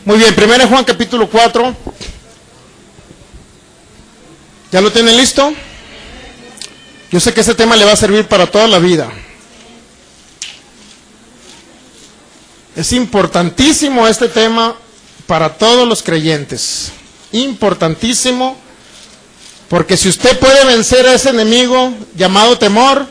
Muy bien, 1 Juan capítulo 4. ¿Ya lo tienen listo? Yo sé que este tema le va a servir para toda la vida. Es importantísimo este tema para todos los creyentes. Importantísimo, porque si usted puede vencer a ese enemigo llamado temor,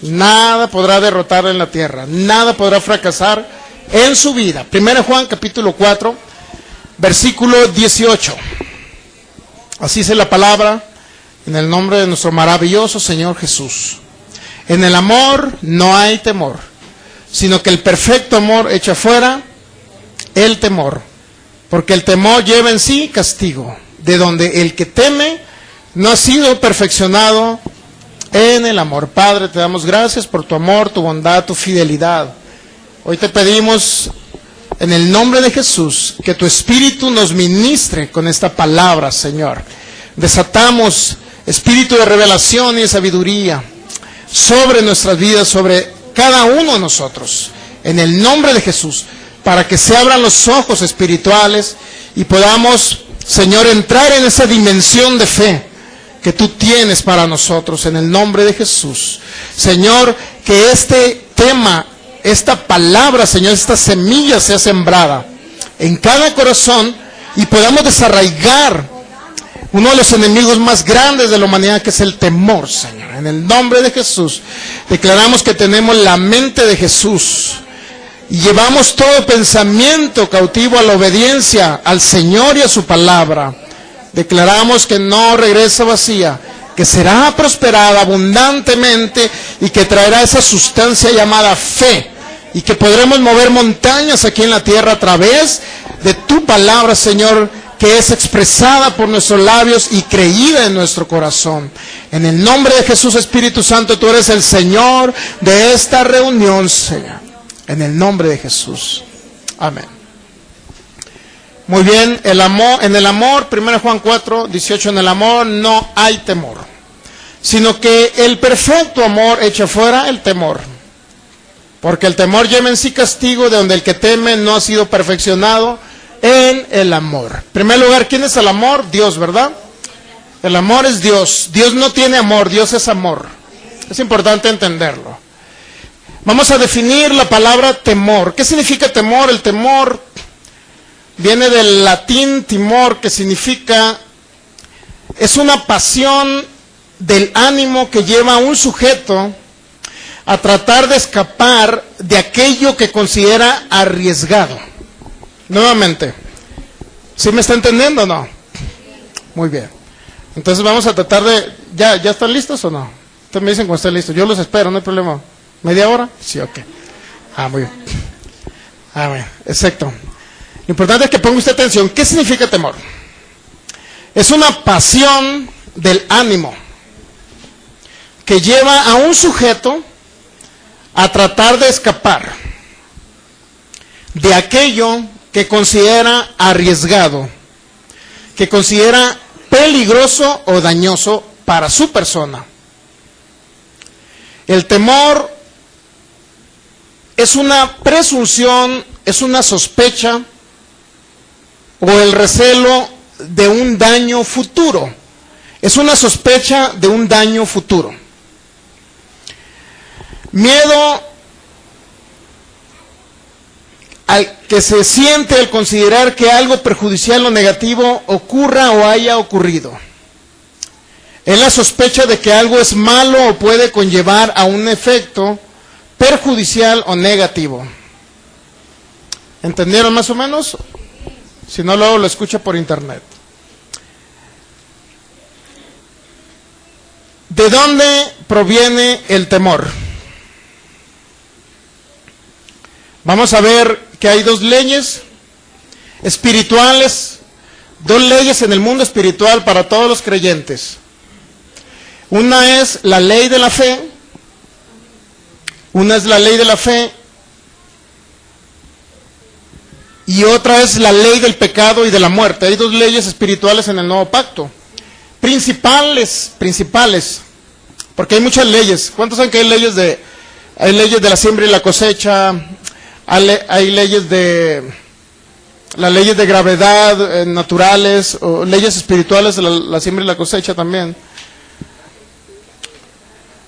nada podrá derrotarlo en la tierra, nada podrá fracasar en su vida. 1 Juan capítulo 4, versículo 18. Así dice la palabra, en el nombre de nuestro maravilloso Señor Jesús. En el amor no hay temor, sino que el perfecto amor echa fuera el temor, porque el temor lleva en sí castigo, de donde el que teme no ha sido perfeccionado en el amor. Padre, te damos gracias por tu amor, tu bondad, tu fidelidad. Hoy te pedimos, en el nombre de Jesús, que tu Espíritu nos ministre con esta palabra, Señor. Desatamos espíritu de revelación y de sabiduría sobre nuestras vidas, sobre cada uno de nosotros, en el nombre de Jesús, para que se abran los ojos espirituales y podamos, Señor, entrar en esa dimensión de fe que tú tienes para nosotros, en el nombre de Jesús. Señor, que este tema, esta palabra, Señor, esta semilla sea sembrada en cada corazón y podamos desarraigar uno de los enemigos más grandes de la humanidad, que es el temor, Señor. En el nombre de Jesús, declaramos que tenemos la mente de Jesús y llevamos todo pensamiento cautivo a la obediencia al Señor y a su palabra. Declaramos que no regresa vacía, que será prosperada abundantemente y que traerá esa sustancia llamada fe, y que podremos mover montañas aquí en la tierra a través de tu palabra, Señor, que es expresada por nuestros labios y creída en nuestro corazón. En el nombre de Jesús, Espíritu Santo, tú eres el Señor de esta reunión, Señor. En el nombre de Jesús. Amén. Muy bien, en el amor, 1 Juan 4, 18, en el amor no hay temor, sino que el perfecto amor echa fuera el temor. Porque el temor lleva en sí castigo, de donde el que teme no ha sido perfeccionado en el amor. En primer lugar, ¿quién es el amor? Dios, ¿verdad? El amor es Dios. Dios no tiene amor, Dios es amor. Es importante entenderlo. Vamos a definir la palabra temor. ¿Qué significa temor? El temor viene del latín timor, que significa, es una pasión del ánimo que lleva a un sujeto a tratar de escapar de aquello que considera arriesgado. Nuevamente, ¿sí me está entendiendo o no? Muy bien. Entonces vamos a tratar de... ¿Ya están listos o no? Ustedes me dicen cuando estén listos. Yo los espero, no hay problema. ¿Media hora? Sí, ok. Muy bien. Bueno, exacto. Lo importante es que ponga usted atención. ¿Qué significa temor? Es una pasión del ánimo que lleva a un sujeto a tratar de escapar de aquello que considera arriesgado, que considera peligroso o dañoso para su persona. El temor es una presunción, es una sospecha o el recelo de un daño futuro. Es una sospecha de un daño futuro. Miedo al que se siente al considerar que algo perjudicial o negativo ocurra o haya ocurrido. Es la sospecha de que algo es malo o puede conllevar a un efecto perjudicial o negativo. ¿Entendieron más o menos? Si no, luego lo escucha por internet. ¿De dónde proviene el temor? Vamos a ver que hay dos leyes espirituales, dos leyes en el mundo espiritual para todos los creyentes. Una es la ley de la fe, y otra es la ley del pecado y de la muerte. Hay dos leyes espirituales en el nuevo pacto. Principales, porque hay muchas leyes. ¿Cuántos saben que hay leyes de la siembra y la cosecha? Hay leyes de las leyes de gravedad naturales, o leyes espirituales, la siembra y la cosecha también.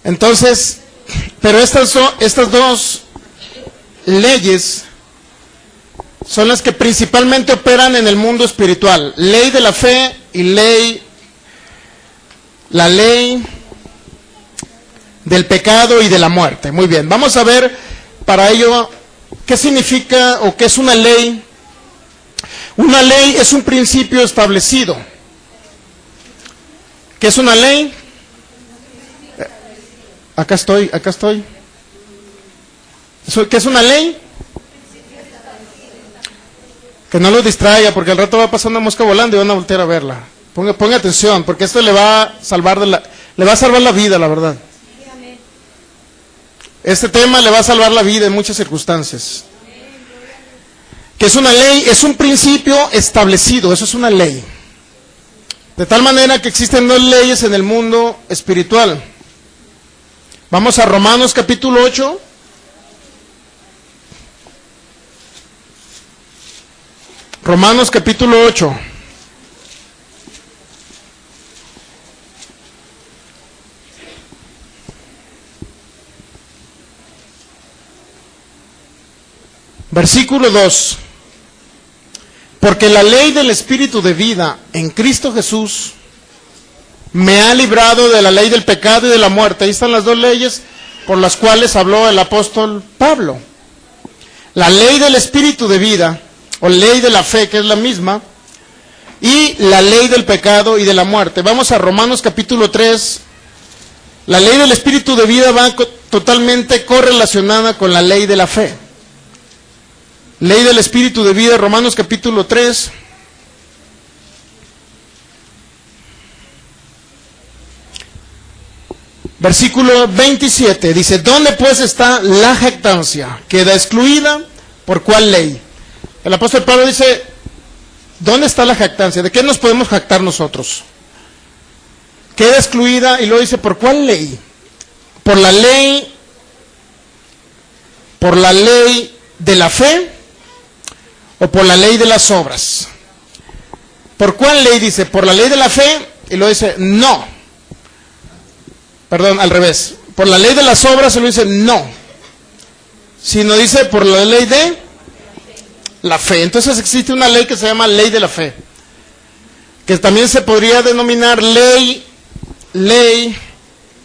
Entonces, pero estas dos leyes son las que principalmente operan en el mundo espiritual. Ley de la fe y la ley del pecado y de la muerte. Muy bien, vamos a ver para ello qué significa o qué es una ley. Una ley es un principio establecido. ¿Qué es una ley? Acá estoy. ¿Qué es una ley? Que no lo distraiga, porque al rato va a pasar una mosca volando y van a voltear a verla. Ponga atención, porque esto le va a salvar la vida, la verdad. Este tema le va a salvar la vida en muchas circunstancias. ¿Qué es una ley? Es un principio establecido, eso es una ley. De tal manera que existen dos leyes en el mundo espiritual. Vamos a Romanos capítulo 8. Romanos capítulo 8. Versículo 2. Porque la ley del Espíritu de vida en Cristo Jesús me ha librado de la ley del pecado y de la muerte. Ahí están las dos leyes por las cuales habló el apóstol Pablo. La ley del Espíritu de vida, o ley de la fe, que es la misma, y la ley del pecado y de la muerte. Vamos a Romanos capítulo 3. La ley del Espíritu de vida va totalmente correlacionada con la ley de la fe. Ley del Espíritu de vida, Romanos capítulo 3. Versículo 27, dice, ¿dónde pues está la jactancia? ¿Queda excluida? ¿Por cuál ley? El apóstol Pablo dice, ¿dónde está la jactancia? ¿De qué nos podemos jactar nosotros? Queda excluida, y luego dice, ¿por cuál ley? ¿Por la ley de la fe o por la ley de las obras? ¿Por cuál ley? Dice, ¿por la ley de la fe? Y luego dice, no. Perdón, al revés. Por la ley de las obras, se lo dice, no. Sino dice, por la ley de la fe. Entonces existe una ley que se llama ley de la fe, que también se podría denominar ley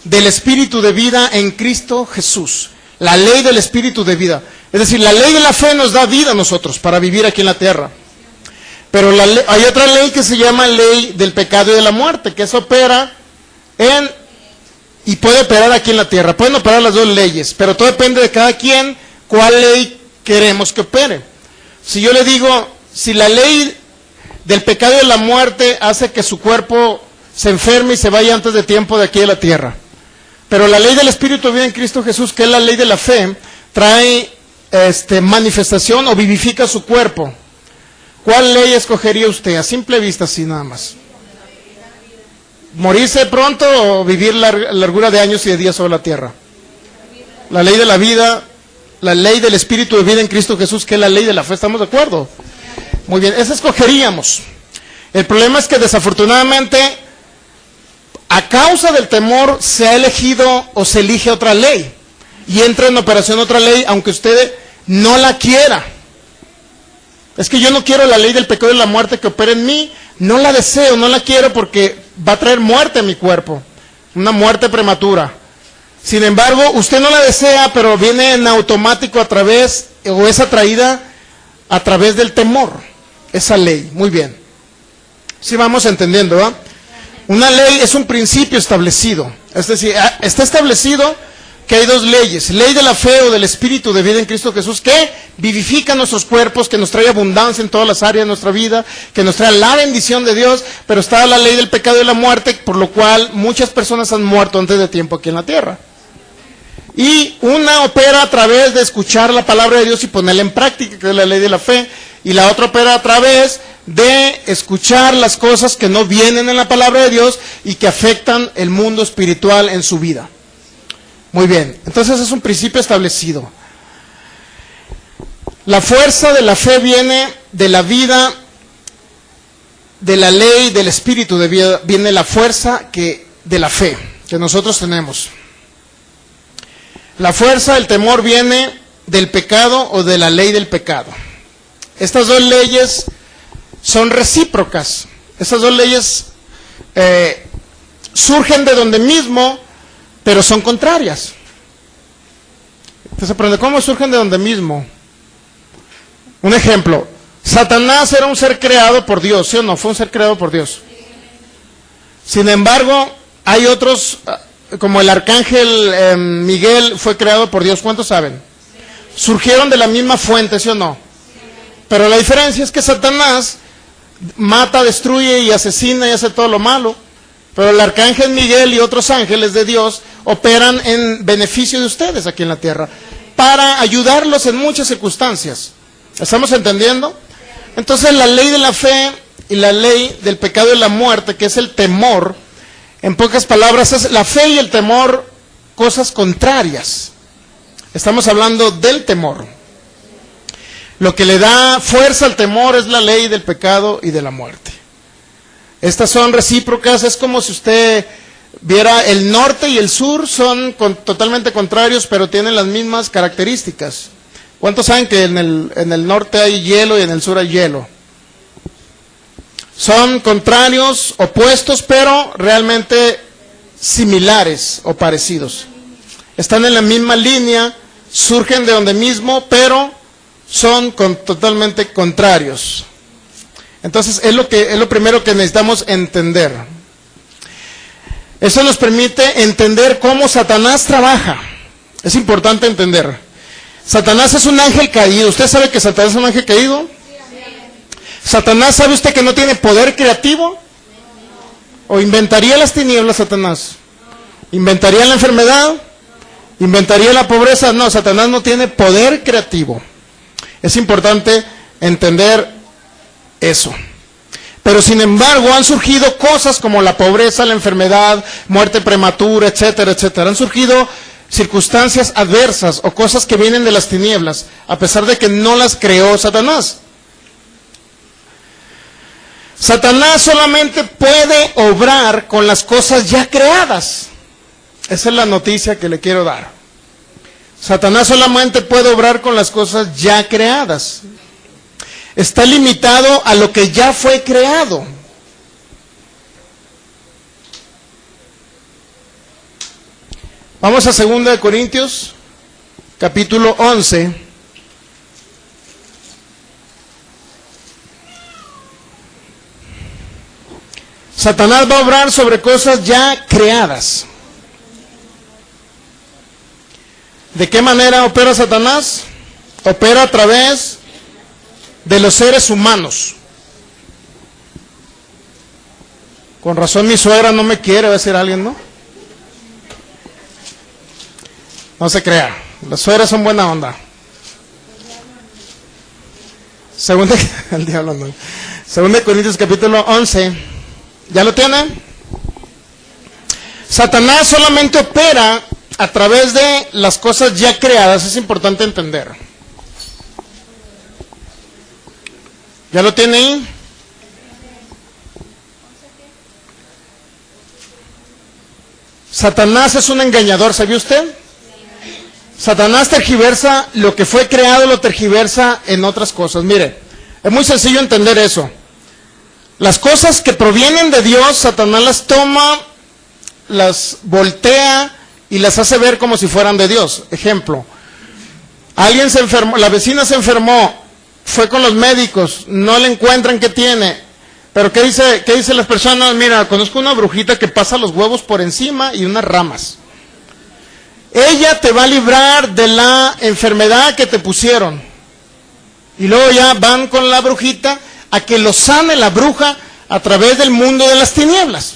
del Espíritu de vida en Cristo Jesús. La ley del Espíritu de vida. Es decir, la ley de la fe nos da vida a nosotros para vivir aquí en la tierra. Pero hay otra ley que se llama ley del pecado y de la muerte, que eso opera y puede operar aquí en la tierra. Pueden operar las dos leyes, pero todo depende de cada quien cuál ley queremos que opere. Si yo le digo, si la ley del pecado y de la muerte hace que su cuerpo se enferme y se vaya antes de tiempo de aquí de la tierra, pero la ley del Espíritu de vida en Cristo Jesús, que es la ley de la fe, trae manifestación o vivifica su cuerpo. ¿Cuál ley escogería usted? A simple vista, así nada más. ¿Morirse pronto o vivir largura de años y de días sobre la tierra? La ley de la vida, la ley del Espíritu de vida en Cristo Jesús, que es la ley de la fe. ¿Estamos de acuerdo? Muy bien, esa escogeríamos. El problema es que desafortunadamente, a causa del temor, se ha elegido o se elige otra ley. Y entra en operación otra ley, aunque usted no la quiera. Es que yo no quiero la ley del pecado y la muerte que opera en mí. No la deseo, no la quiero porque va a traer muerte a mi cuerpo. Una muerte prematura. Sin embargo, usted no la desea, pero viene en automático a través, o es atraída a través del temor. Esa ley, muy bien. Sí vamos entendiendo, ¿verdad? Una ley es un principio establecido. Es decir, está establecido que hay dos leyes. Ley de la fe o del Espíritu de vida en Cristo Jesús, que vivifica nuestros cuerpos, que nos trae abundancia en todas las áreas de nuestra vida, que nos trae la bendición de Dios, pero está la ley del pecado y la muerte, por lo cual muchas personas han muerto antes de tiempo aquí en la tierra. Y una opera a través de escuchar la palabra de Dios y ponerla en práctica, que es la ley de la fe, y la otra opera a través de escuchar las cosas que no vienen en la palabra de Dios y que afectan el mundo espiritual en su vida. Muy bien, entonces es un principio establecido. La fuerza de la fe viene de la vida, de la ley, del espíritu de vida, viene la fuerza de la fe que nosotros tenemos. La fuerza, el temor viene del pecado o de la ley del pecado. Estas dos leyes son recíprocas. Estas dos leyes surgen de donde mismo, pero son contrarias. Entonces, ¿aprende cómo surgen de donde mismo? Un ejemplo, Satanás era un ser creado por Dios, ¿sí o no? Fue un ser creado por Dios. Sin embargo, hay otros, como el arcángel Miguel fue creado por Dios, ¿cuántos saben? Surgieron de la misma fuente, ¿sí o no? Pero la diferencia es que Satanás mata, destruye y asesina y hace todo lo malo. Pero el arcángel Miguel y otros ángeles de Dios operan en beneficio de ustedes aquí en la tierra, para ayudarlos en muchas circunstancias. ¿Estamos entendiendo? Entonces la ley de la fe y la ley del pecado y la muerte, que es el temor, en pocas palabras, es la fe y el temor, cosas contrarias. Estamos hablando del temor. Lo que le da fuerza al temor es la ley del pecado y de la muerte. Estas son recíprocas, es como si usted viera el norte y el sur, son totalmente contrarios, pero tienen las mismas características. ¿Cuántos saben que en el norte hay hielo y en el sur hay hielo? Son contrarios, opuestos, pero realmente similares o parecidos. Están en la misma línea, surgen de donde mismo, pero son totalmente contrarios. Entonces es lo primero que necesitamos entender. Eso nos permite entender cómo Satanás trabaja. Es importante entender. Satanás es un ángel caído. ¿Usted sabe que Satanás es un ángel caído? ¿Satanás sabe usted que no tiene poder creativo? ¿O inventaría las tinieblas Satanás? ¿Inventaría la enfermedad? ¿Inventaría la pobreza? No, Satanás no tiene poder creativo. Es importante entender eso. Pero sin embargo han surgido cosas como la pobreza, la enfermedad, muerte prematura, etcétera, etcétera. Han surgido circunstancias adversas o cosas que vienen de las tinieblas, a pesar de que no las creó Satanás. Satanás solamente puede obrar con las cosas ya creadas. Esa es la noticia que le quiero dar. Satanás solamente puede obrar con las cosas ya creadas. Está limitado a lo que ya fue creado. Vamos a 2 Corintios, capítulo 11. Satanás va a obrar sobre cosas ya creadas. ¿De qué manera opera Satanás? Opera a través de los seres humanos. Con razón mi suegra no me quiere, va a decir alguien, ¿no? No se crea, las suegras son buena onda. El diablo no. 2 Corintios capítulo 11. ¿Ya lo tienen? Satanás solamente opera a través de las cosas ya creadas, es importante entender. ¿Ya lo tiene ahí? Satanás es un engañador, ¿sabía usted? Satanás tergiversa lo que fue creado, lo tergiversa en otras cosas. Mire, es muy sencillo entender eso. Las cosas que provienen de Dios, Satanás las toma, las voltea y las hace ver como si fueran de Dios. Ejemplo, alguien se enfermó, la vecina se enfermó, fue con los médicos, no le encuentran qué tiene. Pero ¿qué dicen las personas? Mira, conozco una brujita que pasa los huevos por encima y unas ramas. Ella te va a librar de la enfermedad que te pusieron. Y luego ya van con la brujita a que lo sane la bruja a través del mundo de las tinieblas.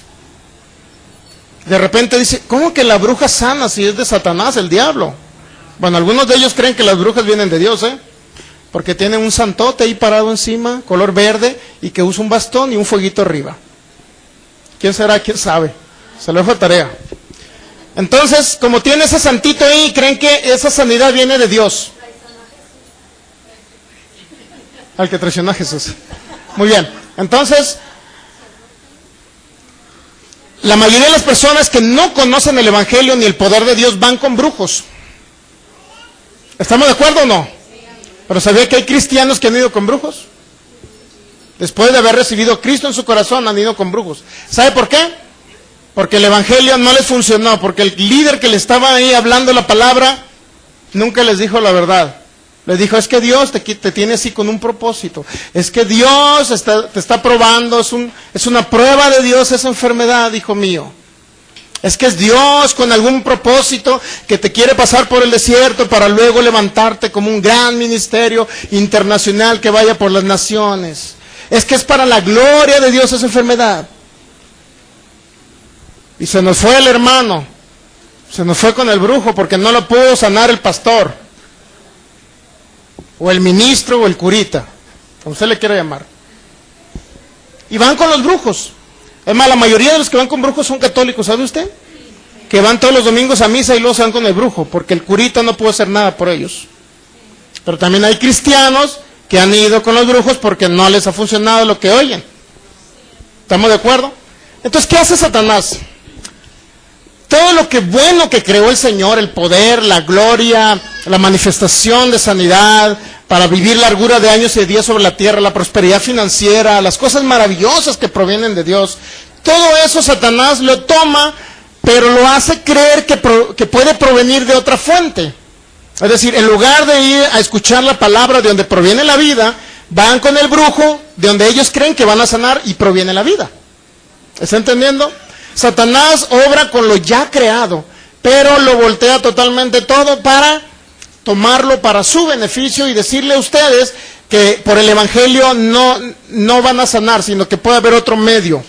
De repente dice, ¿cómo que la bruja sana si es de Satanás, el diablo? Bueno, algunos de ellos creen que las brujas vienen de Dios, porque tienen un santote ahí parado encima, color verde, y que usa un bastón y un fueguito arriba. ¿Quién será? ¿Quién sabe? Se lo dejo de tarea. Entonces, como tiene ese santito ahí, creen que esa sanidad viene de Dios. Al que traicionó a Jesús. Muy bien. Entonces, la mayoría de las personas que no conocen el Evangelio ni el poder de Dios van con brujos. ¿Estamos de acuerdo o no? Pero ¿sabía que hay cristianos que han ido con brujos? Después de haber recibido a Cristo en su corazón, han ido con brujos. ¿Sabe por qué? Porque el Evangelio no les funcionó, porque el líder que le estaba ahí hablando la palabra, nunca les dijo la verdad. Les dijo, es que Dios te tiene así con un propósito. Es que Dios te está probando, es una prueba de Dios esa enfermedad, hijo mío. Es que es Dios con algún propósito que te quiere pasar por el desierto para luego levantarte como un gran ministerio internacional que vaya por las naciones. Es que es para la gloria de Dios esa enfermedad. Y se nos fue el hermano, se nos fue con el brujo porque no lo pudo sanar el pastor, o el ministro, o el curita, como usted le quiera llamar. Y van con los brujos. Es más, la mayoría de los que van con brujos son católicos, ¿sabe usted? Que van todos los domingos a misa y luego se van con el brujo, porque el curita no pudo hacer nada por ellos. Pero también hay cristianos que han ido con los brujos porque no les ha funcionado lo que oyen. ¿Estamos de acuerdo? Entonces, ¿qué hace Satanás? Todo lo que bueno que creó el Señor, el poder, la gloria, la manifestación de sanidad, para vivir largura de años y de días sobre la tierra, la prosperidad financiera, las cosas maravillosas que provienen de Dios, todo eso Satanás lo toma, pero lo hace creer que puede provenir de otra fuente. Es decir, en lugar de ir a escuchar la palabra de donde proviene la vida, van con el brujo, de donde ellos creen que van a sanar y proviene la vida. ¿Está entendiendo? Satanás obra con lo ya creado, pero lo voltea totalmente todo para tomarlo para su beneficio y decirle a ustedes que por el Evangelio no van a sanar, sino que puede haber otro medio.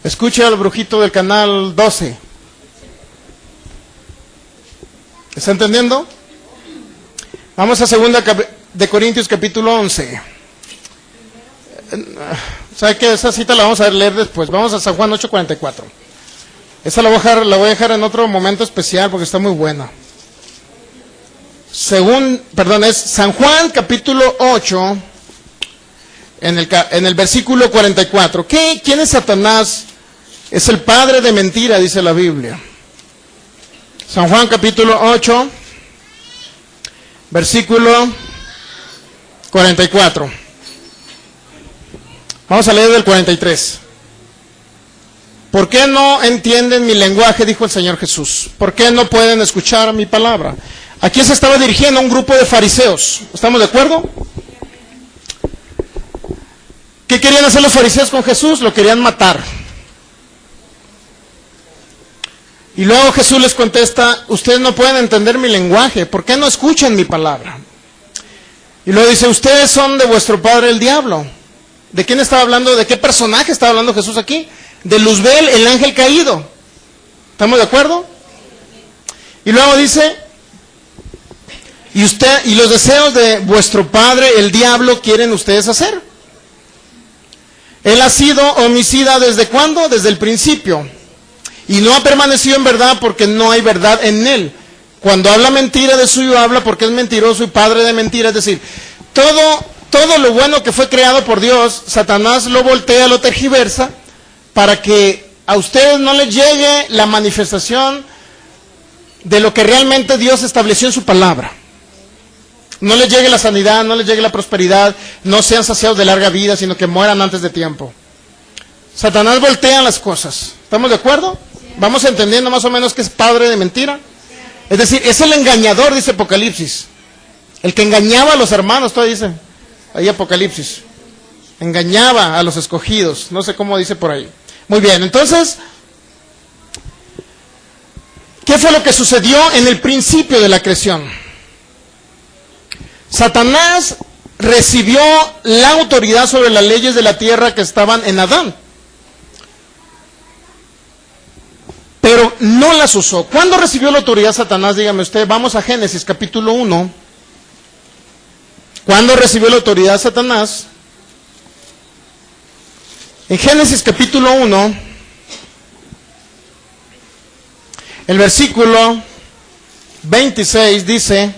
Escuche al brujito del canal 12. ¿Está entendiendo? Vamos a 2 de Corintios capítulo 11. ¿Sabe qué? Esa cita la vamos a leer después. Vamos a San Juan 8:44. Esa la voy a dejar en otro momento especial porque está muy buena. Es San Juan capítulo 8, en el versículo 44. ¿Quién es Satanás? Es el padre de mentira, dice la Biblia. San Juan capítulo 8, versículo 44. Vamos a leer del 43. ¿Por qué no entienden mi lenguaje? Dijo el Señor Jesús. ¿Por qué no pueden escuchar mi palabra? Aquí se estaba dirigiendo a un grupo de fariseos. ¿Estamos de acuerdo? ¿Qué querían hacer los fariseos con Jesús? Lo querían matar. Y luego Jesús les contesta, ustedes no pueden entender mi lenguaje, ¿por qué no escuchan mi palabra? Y luego dice, ustedes son de vuestro padre el diablo. ¿De quién estaba hablando? ¿De qué personaje estaba hablando Jesús aquí? De Luzbel, el ángel caído. ¿Estamos de acuerdo? Y luego dice, y los deseos de vuestro padre el diablo quieren ustedes hacer. Él ha sido homicida ¿desde cuándo? Desde el principio. Y no ha permanecido en verdad porque no hay verdad en él. Cuando habla mentira de suyo habla porque es mentiroso y padre de mentira. Es decir, todo lo bueno que fue creado por Dios, Satanás lo voltea, lo tergiversa, para que a ustedes no les llegue la manifestación de lo que realmente Dios estableció en su palabra. No les llegue la sanidad, no les llegue la prosperidad, no sean saciados de larga vida, sino que mueran antes de tiempo. Satanás voltea las cosas. ¿Estamos de acuerdo? Vamos entendiendo más o menos que es padre de mentira. Es decir, es el engañador, dice Apocalipsis. El que engañaba a los hermanos, todavía dice ahí Apocalipsis. Engañaba a los escogidos. No sé cómo dice por ahí. Muy bien, entonces, ¿qué fue lo que sucedió en el principio de la creación? Satanás recibió la autoridad sobre las leyes de la tierra que estaban en Adán. Pero no las usó. ¿Cuándo recibió la autoridad Satanás? Dígame usted. Vamos a Génesis capítulo 1. ¿Cuándo recibió la autoridad Satanás? En Génesis capítulo 1, el versículo 26 dice,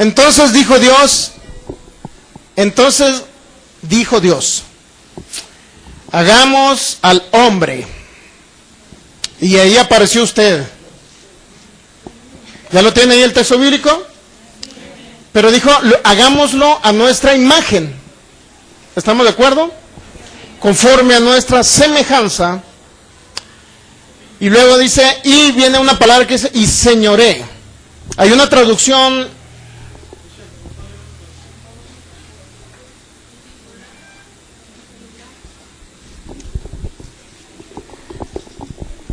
Entonces dijo Dios, hagamos al hombre. Y ahí apareció usted. ¿Ya lo tiene ahí el texto bíblico? Pero dijo, hagámoslo a nuestra imagen. ¿Estamos de acuerdo? Conforme a nuestra semejanza. Y luego dice, y viene una palabra que dice, y señoré. Hay una traducción.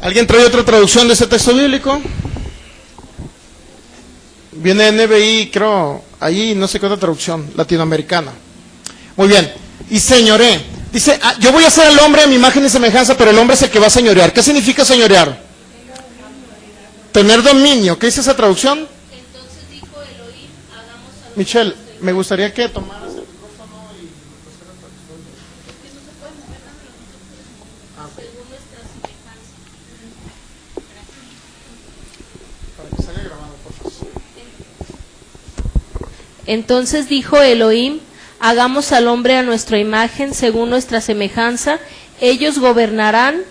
¿Alguien trae otra traducción de ese texto bíblico? Viene NBI, creo, ahí no sé qué otra traducción, latinoamericana. Muy bien, y señoré. Dice, yo voy a hacer al hombre a mi imagen y semejanza, pero el hombre es el que va a señorear. ¿Qué significa señorear? Tener dominio. ¿Qué dice esa traducción? Entonces dijo Elohim, hagamos al hombre. Michelle, me gustaría que tomaras el micrófono y pusieras la traducción. Que no se puede mover nada, según nuestra semejanza. Para que salga grabado, por favor. Entonces dijo Elohim, hagamos al hombre a nuestra imagen, según nuestra semejanza. Ellos gobernarán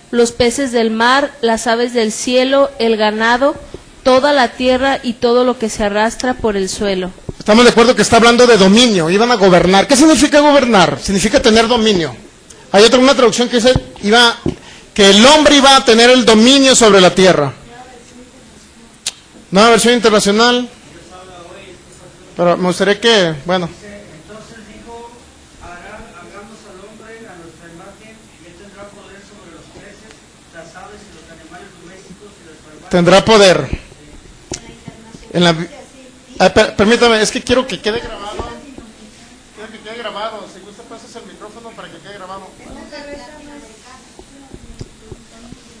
los peces del mar, las aves del cielo, el ganado, toda la tierra y todo lo que se arrastra por el suelo. Estamos de acuerdo que está hablando de dominio, iban a gobernar. ¿Qué significa gobernar? Significa tener dominio. Hay una traducción que dice que el hombre iba a tener el dominio sobre la tierra. Nueva versión internacional. Pero me gustaría que, bueno. Entonces dijo, hagamos al hombre a nuestra imagen, y él tendrá poder sobre los peces, las aves y los animales domésticos y los salvajes. Tendrá poder. Permítame, es que quiero que quede grabado. Quiero que quede grabado. Si gusta, pasas el micrófono para que quede grabado.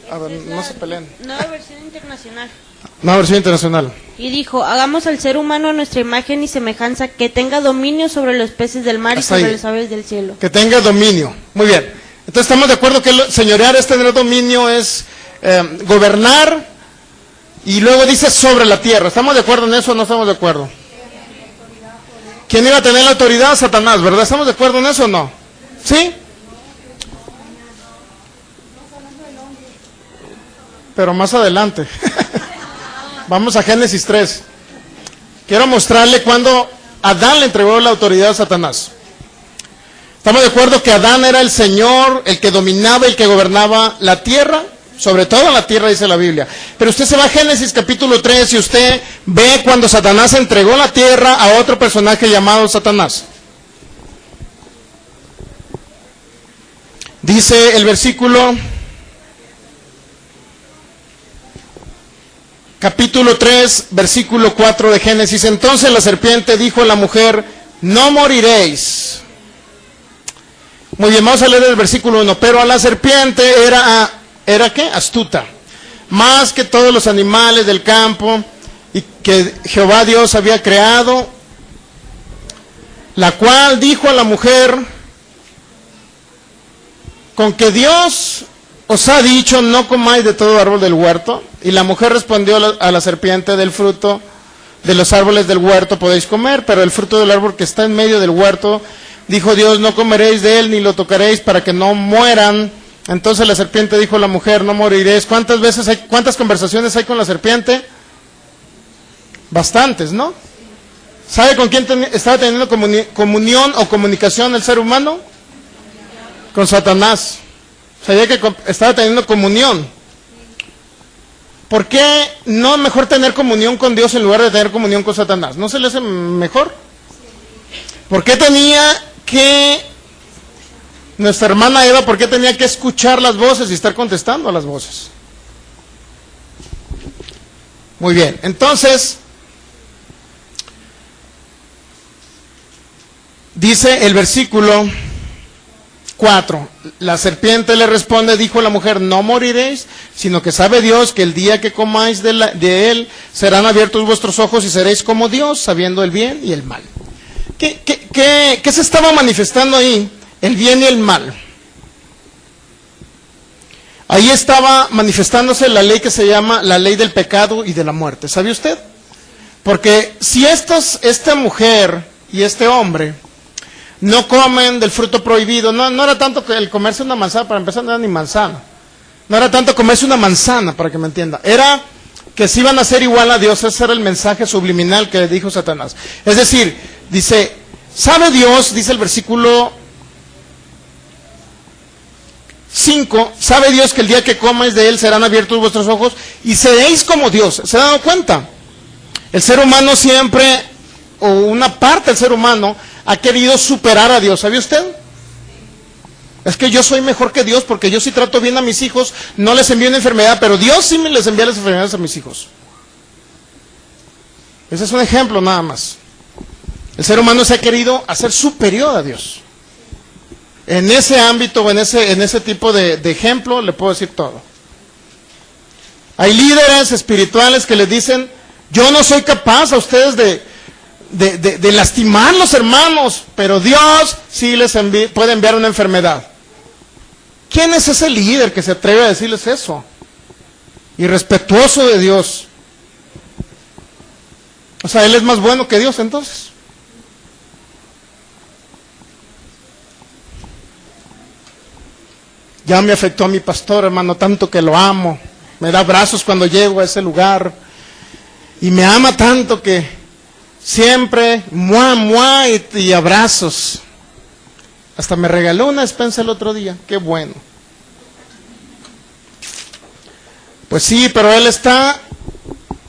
A ver, no se peleen. Nueva versión internacional. Nueva versión internacional. Y dijo, hagamos al ser humano a nuestra imagen y semejanza, que tenga dominio sobre los peces del mar Hasta y sobre ahí. las aves del cielo. Que tenga dominio. Muy bien. Entonces estamos de acuerdo que señorear es tener dominio, es gobernar, y luego dice sobre la tierra. ¿Estamos de acuerdo en eso o no estamos de acuerdo? ¿Quién iba a tener la autoridad? Satanás, ¿verdad? ¿Estamos de acuerdo en eso o no? ¿Sí? Pero más adelante. Vamos a Génesis 3. Quiero mostrarle cuando Adán le entregó la autoridad a Satanás. Estamos de acuerdo que Adán era el Señor, el que dominaba, el que gobernaba la tierra, sobre todo la tierra, dice la Biblia. Pero usted se va a Génesis capítulo 3 y usted ve cuando Satanás entregó la tierra a otro personaje llamado Satanás. Dice el versículo, capítulo 3, versículo 4 de Génesis. Entonces la serpiente dijo a la mujer, no moriréis. Muy bien, vamos a leer el versículo 1. Pero a la serpiente ¿era qué? Astuta. Más que todos los animales del campo y que Jehová Dios había creado, la cual dijo a la mujer, con que Dios os ha dicho, no comáis de todo árbol del huerto. Y la mujer respondió a la serpiente, del fruto de los árboles del huerto podéis comer, pero el fruto del árbol que está en medio del huerto, dijo Dios, no comeréis de él ni lo tocaréis para que no mueran. Entonces la serpiente dijo a la mujer, no moriréis. ¿Cuántas conversaciones hay con la serpiente? Bastantes, ¿no? ¿Sabe con quién estaba teniendo comunión o comunicación el ser humano? Con Satanás. Sabía que estaba teniendo comunión. ¿Por qué no mejor tener comunión con Dios en lugar de tener comunión con Satanás? ¿No se le hace mejor? ¿Por qué tenía que nuestra hermana Eva, por qué tenía que escuchar las voces y estar contestando a las voces? Muy bien, entonces dice el versículo 4, la serpiente le responde, dijo la mujer, no moriréis, sino que sabe Dios que el día que comáis de él, serán abiertos vuestros ojos y seréis como Dios, sabiendo el bien y el mal. ¿Qué se estaba manifestando ahí? El bien y el mal. Ahí estaba manifestándose la ley que se llama la ley del pecado y de la muerte. ¿Sabe usted? Porque si esta mujer y este hombre no comen del fruto prohibido, no era tanto que el comerse una manzana, para empezar no era ni manzana, no era tanto comerse una manzana, para que me entienda, era que se iban a ser igual a Dios. Ese era el mensaje subliminal que le dijo Satanás. Es decir, dice, sabe Dios, dice el versículo 5, sabe Dios que el día que comáis de él serán abiertos vuestros ojos y seréis como Dios. ¿Se han dado cuenta? El ser humano siempre, o una parte del ser humano, ha querido superar a Dios. ¿Sabía usted? Es que yo soy mejor que Dios porque yo sí trato bien a mis hijos, no les envío una enfermedad, pero Dios sí me les envía las enfermedades a mis hijos. Ese es un ejemplo nada más. El ser humano se ha querido hacer superior a Dios. En ese ámbito, en ese tipo de ejemplo, le puedo decir todo. Hay líderes espirituales que les dicen, yo no soy capaz a ustedes de lastimar a los hermanos, pero Dios sí les puede enviar una enfermedad. ¿Quién es ese líder que se atreve a decirles eso? Irrespetuoso de Dios. O sea, él es más bueno que Dios entonces. Ya me afectó a mi pastor, hermano, tanto que lo amo. Me da abrazos cuando llego a ese lugar. Y me ama tanto que siempre, muah, y abrazos. Hasta me regaló una despensa el otro día. Qué bueno. Pues sí, pero él está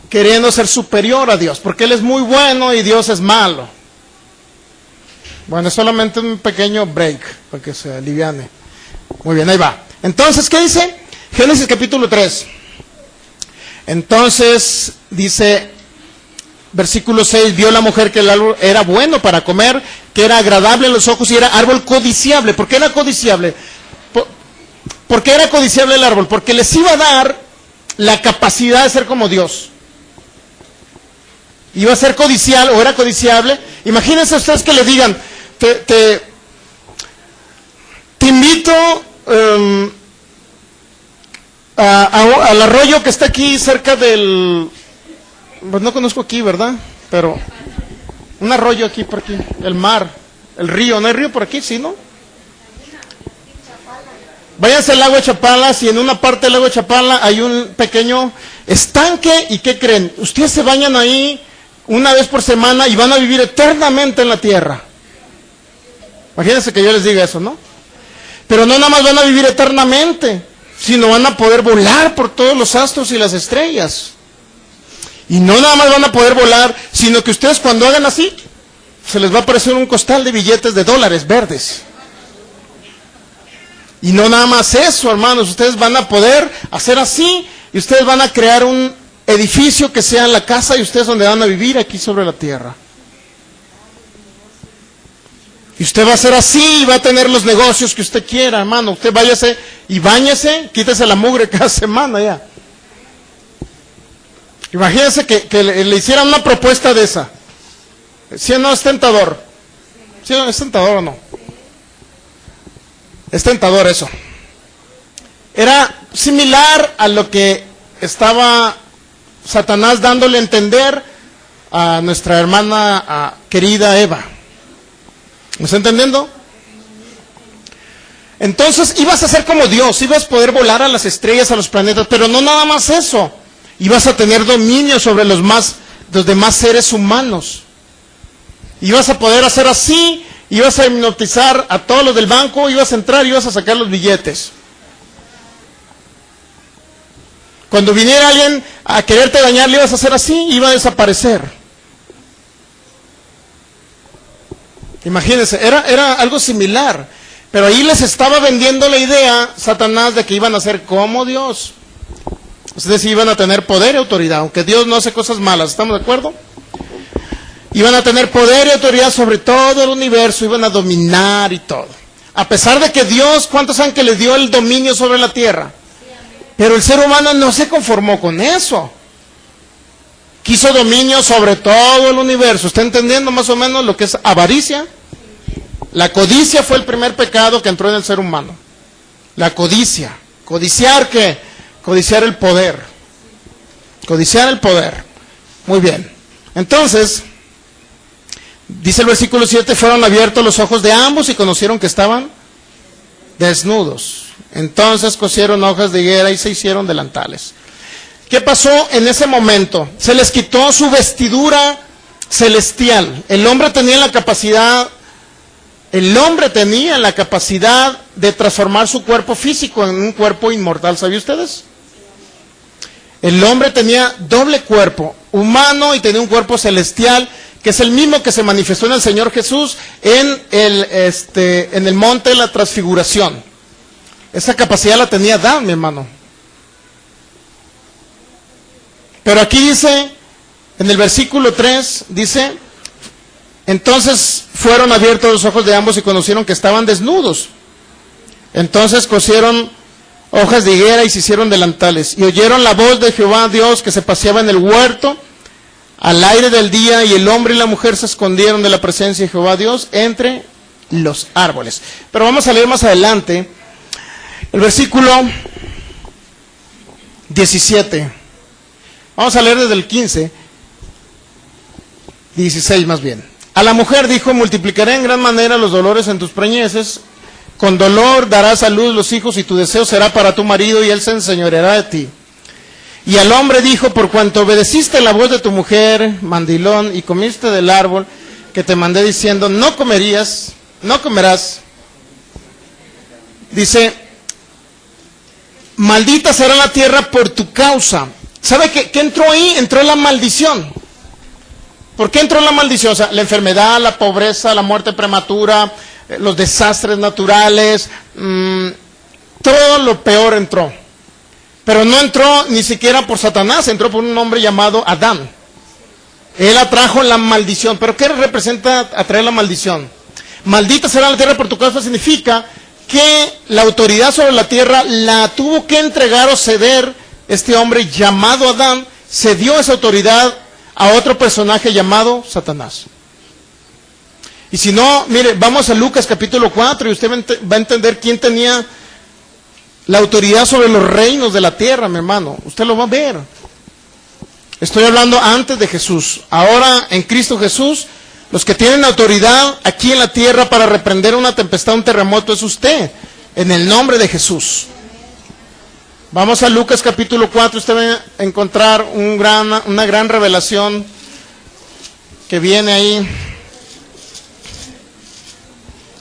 queriendo ser superior a Dios, porque él es muy bueno y Dios es malo. Bueno, es solamente un pequeño break, para que se aliviane. Muy bien, ahí va. Entonces, ¿qué dice? Génesis capítulo 3. Entonces, dice, versículo 6, vio la mujer que el árbol era bueno para comer, que era agradable a los ojos y era árbol codiciable. ¿Por qué era codiciable? ¿Por qué era codiciable el árbol? Porque les iba a dar la capacidad de ser como Dios. Iba a ser codiciable, o era codiciable. Imagínense ustedes que le digan, te invito al arroyo que está aquí cerca del... Pues no conozco aquí, ¿verdad? Pero un arroyo aquí por aquí, el mar, el río, ¿no hay río por aquí? ¿Sí, no? Váyanse al lago de Chapala, y en una parte del lago de Chapala hay un pequeño estanque, ¿y qué creen? Ustedes se bañan ahí una vez por semana y van a vivir eternamente en la tierra. Imagínense que yo les diga eso, ¿no? Pero no nada más van a vivir eternamente, sino van a poder volar por todos los astros y las estrellas. Y no nada más van a poder volar, sino que ustedes cuando hagan así, se les va a aparecer un costal de billetes de dólares verdes. Y no nada más eso, hermanos, ustedes van a poder hacer así, y ustedes van a crear un edificio que sea la casa de ustedes donde van a vivir aquí sobre la tierra. Y usted va a hacer así y va a tener los negocios que usted quiera, hermano. Usted váyase y báñese, quítese la mugre cada semana ya. Imagínense que le hicieran una propuesta de esa. ¿Sí o no es tentador? ¿Sí o no es tentador o no? Es tentador eso. Era similar a lo que estaba Satanás dándole a entender a nuestra hermana querida Eva. ¿Me está entendiendo? Entonces ibas a ser como Dios, ibas a poder volar a las estrellas, a los planetas, pero no nada más eso. Ibas a tener dominio sobre los demás seres humanos. Ibas a poder hacer así, ibas a hipnotizar a todos los del banco, ibas a entrar y ibas a sacar los billetes. Cuando viniera alguien a quererte dañar, le ibas a hacer así, iba a desaparecer. Imagínense, era algo similar, pero ahí les estaba vendiendo la idea, Satanás, de que iban a ser como Dios. Es decir, iban a tener poder y autoridad, aunque Dios no hace cosas malas, ¿estamos de acuerdo? Iban a tener poder y autoridad sobre todo el universo, iban a dominar y todo. A pesar de que Dios, ¿cuántos saben que les dio el dominio sobre la tierra? Pero el ser humano no se conformó con eso. Quiso dominio sobre todo el universo. ¿Está entendiendo más o menos lo que es avaricia? La codicia fue el primer pecado que entró en el ser humano. La codicia. ¿Codiciar qué? Codiciar el poder. Codiciar el poder. Muy bien. Entonces, dice el versículo 7, fueron abiertos los ojos de ambos y conocieron que estaban desnudos. Entonces cosieron hojas de higuera y se hicieron delantales. ¿Qué pasó en ese momento? Se les quitó su vestidura celestial. El hombre tenía la capacidad de transformar su cuerpo físico en un cuerpo inmortal. ¿Sabían ustedes? El hombre tenía doble cuerpo, humano y tenía un cuerpo celestial, que es el mismo que se manifestó en el Señor Jesús en el monte de la transfiguración. Esa capacidad la tenía Adán, mi hermano. Pero aquí dice, en el versículo 3, dice, entonces fueron abiertos los ojos de ambos y conocieron que estaban desnudos. Entonces cosieron hojas de higuera y se hicieron delantales. Y oyeron la voz de Jehová Dios que se paseaba en el huerto al aire del día, y el hombre y la mujer se escondieron de la presencia de Jehová Dios entre los árboles. Pero vamos a leer más adelante el versículo 17. Vamos a leer desde el 15, 16 más bien. A la mujer dijo, multiplicaré en gran manera los dolores en tus preñeces, con dolor darás a luz los hijos y tu deseo será para tu marido y él se enseñoreará de ti. Y al hombre dijo, por cuanto obedeciste la voz de tu mujer, mandilón, y comiste del árbol que te mandé diciendo, no comerás. Dice, maldita será la tierra por tu causa. ¿Sabe qué entró ahí? Entró la maldición. ¿Por qué entró la maldición? O sea, la enfermedad, la pobreza, la muerte prematura, los desastres naturales, todo lo peor entró. Pero no entró ni siquiera por Satanás, entró por un hombre llamado Adán. Él atrajo la maldición. ¿Pero qué representa atraer la maldición? Maldita será la tierra por tu causa significa que la autoridad sobre la tierra la tuvo que entregar o ceder este hombre llamado Adán, cedió esa autoridad a otro personaje llamado Satanás. Y si no, mire, vamos a Lucas capítulo 4 y usted va a entender quién tenía la autoridad sobre los reinos de la tierra, mi hermano. Usted lo va a ver. Estoy hablando antes de Jesús. Ahora, en Cristo Jesús, los que tienen autoridad aquí en la tierra para reprender una tempestad, un terremoto, es usted, en el nombre de Jesús. Vamos a Lucas capítulo 4, usted va a encontrar una gran revelación que viene ahí.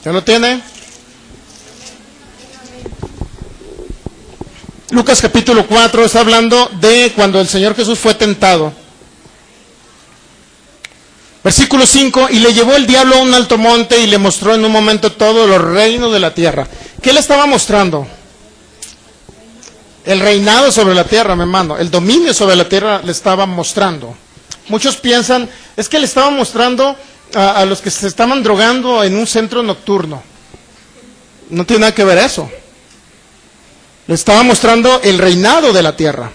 ¿Ya lo tiene? Lucas capítulo 4 está hablando de cuando el Señor Jesús fue tentado. Versículo 5, y le llevó el diablo a un alto monte y le mostró en un momento todos los reinos de la tierra. ¿Qué le estaba mostrando? El reinado sobre la tierra, mi hermano, el dominio sobre la tierra le estaba mostrando. Muchos piensan, es que le estaba mostrando a los que se estaban drogando en un centro nocturno. No tiene nada que ver eso. Le estaba mostrando el reinado de la tierra.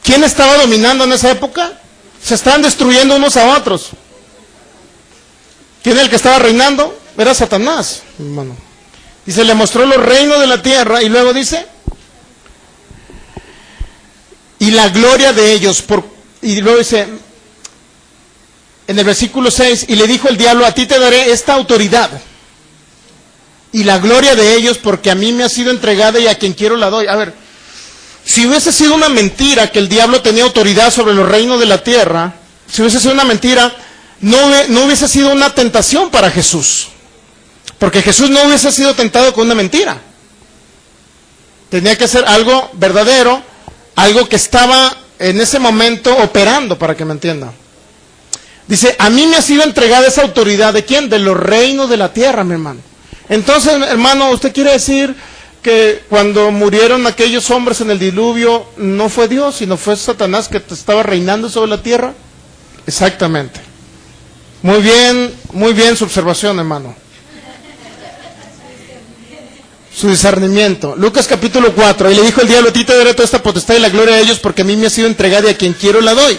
¿Quién estaba dominando en esa época? Se estaban destruyendo unos a otros. ¿Quién era el que estaba reinando? Era Satanás, mi hermano. Dice, le mostró los reinos de la tierra y luego dice, y la gloria de ellos, y luego dice, en el versículo 6, y le dijo el diablo, a ti te daré esta autoridad, y la gloria de ellos, porque a mí me ha sido entregada y a quien quiero la doy. A ver, si hubiese sido una mentira que el diablo tenía autoridad sobre los reinos de la tierra, si hubiese sido una mentira, no hubiese sido una tentación para Jesús, porque Jesús no hubiese sido tentado con una mentira. Tenía que ser algo verdadero, algo que estaba en ese momento operando, para que me entienda. Dice, a mí me ha sido entregada esa autoridad, ¿de quién? De los reinos de la tierra, mi hermano. Entonces, hermano, ¿usted quiere decir que cuando murieron aquellos hombres en el diluvio, no fue Dios, sino fue Satanás que estaba reinando sobre la tierra? Exactamente. Muy bien su observación, hermano. Su discernimiento. Lucas capítulo 4, y le dijo el diablo, a ti te daré toda esta potestad y la gloria de ellos, porque a mí me ha sido entregada y a quien quiero la doy.